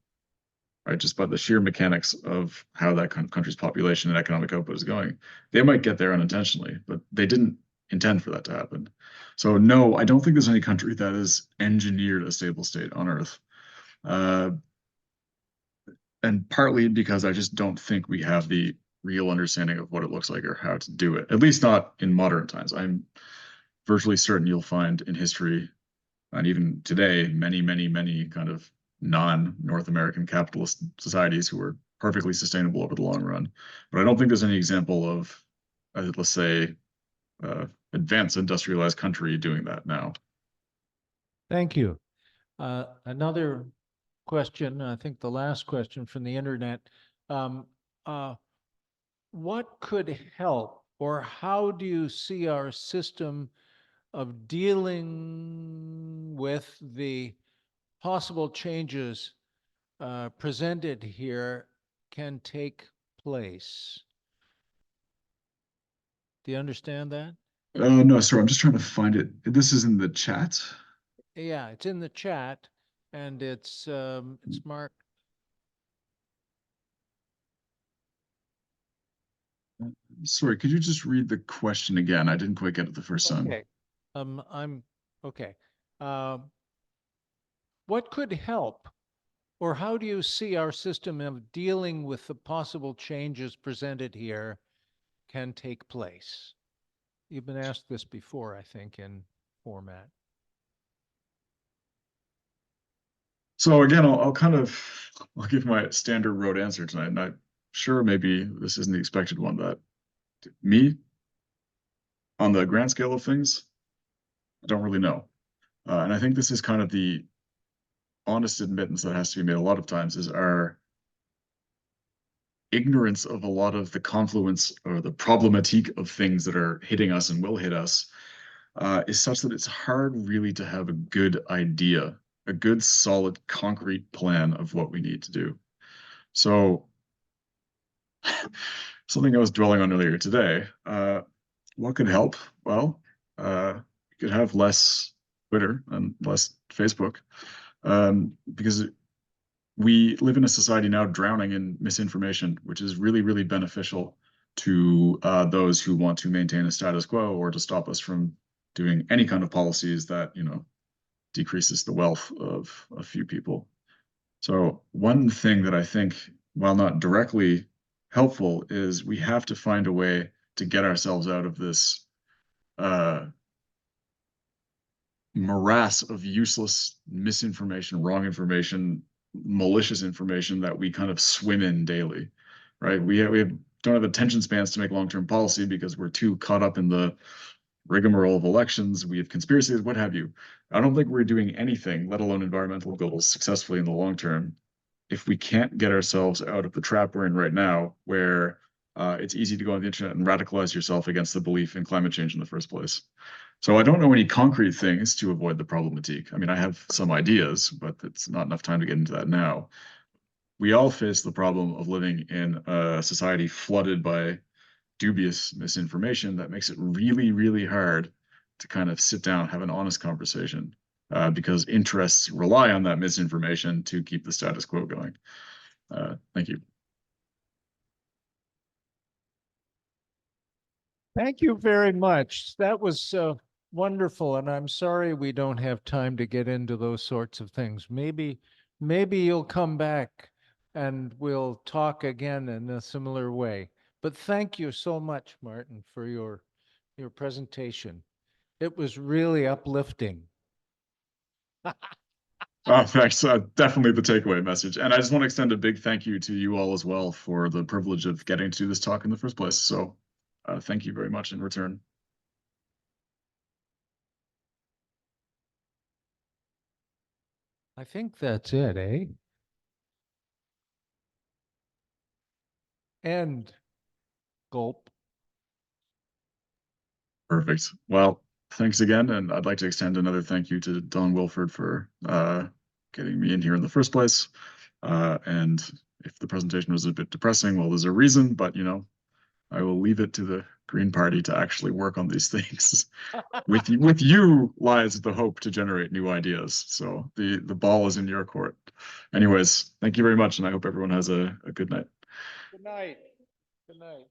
right? Just by the sheer mechanics of how that country's population and economic output is going. They might get there unintentionally, but they didn't intend for that to happen. So no, I don't think there's any country that has engineered a stable state on Earth. And partly because I just don't think we have the real understanding of what it looks like or how to do it, at least not in modern times. I'm virtually certain you'll find in history, and even today, many, many, many kind of non-North American capitalist societies who are perfectly sustainable over the long run. But I don't think there's any example of, let's say, advanced industrialized country doing that now. Thank you. Another question, I think the last question from the internet. What could help, or how do you see our system of dealing with the possible changes presented here can take place? Do you understand that? No, sorry, I'm just trying to find it. This is in the chat. Yeah, it's in the chat, and it's marked. Sorry, could you just read the question again? I didn't quite get it the first time. Okay. I'm okay. What could help, or how do you see our system of dealing with the possible changes presented here can take place? You've been asked this before, I think, in format. So again, I'll give my standard road answer tonight, and I'm sure maybe this isn't the expected one. That me, on the grand scale of things, I don't really know, and I think this is kind of the honest admittance that has to be made a lot of times, is our ignorance of a lot of the confluence or the problematique of things that are hitting us and will hit us is such that it's hard really to have a good idea, a good, solid, concrete plan of what we need to do. So something I was dwelling on earlier today, what could help? Well, we could have less Twitter and less Facebook, because we live in a society now drowning in misinformation, which is really, really beneficial to those who want to maintain a status quo or to stop us from doing any kind of policies that, decreases the wealth of a few people. So one thing that I think, while not directly helpful, is we have to find a way to get ourselves out of this morass of useless misinformation, wrong information, malicious information that we kind of swim in daily, right? We don't have attention spans to make long-term policy because we're too caught up in the rigmarole of elections. We have conspiracies, what have you. I don't think we're doing anything, let alone environmental goals, successfully in the long term, if we can't get ourselves out of the trap we're in right now, where it's easy to go on the internet and radicalize yourself against the belief in climate change in the first place. So I don't know any concrete things to avoid the problematique. I mean, I have some ideas, but it's not enough time to get into that now. we all face the problem of living in a society flooded by dubious misinformation that makes it really, really hard to kind of sit down, have an honest conversation, because interests rely on that misinformation to keep the status quo going. Thank you. Thank you very much. That was wonderful, and I'm sorry we don't have time to get into those sorts of things. Maybe you'll come back and we'll talk again in a similar way. But thank you so much, Martin, for your presentation. It was really uplifting. Thanks. Definitely the takeaway message. And I just want to extend a big thank you to you all as well for the privilege of getting to do this talk in the first place. So thank you very much in return. I think that's it, eh? And gulp. Perfect. Well, thanks again. And I'd like to extend another thank you to Don Wilford for getting me in here in the first place. And if the presentation was a bit depressing, well, there's a reason, but I will leave it to the Green Party to actually work on these things. With you lies the hope to generate new ideas. So the ball is in your court. Anyways, thank you very much, and I hope everyone has a good night. Good night. Good night.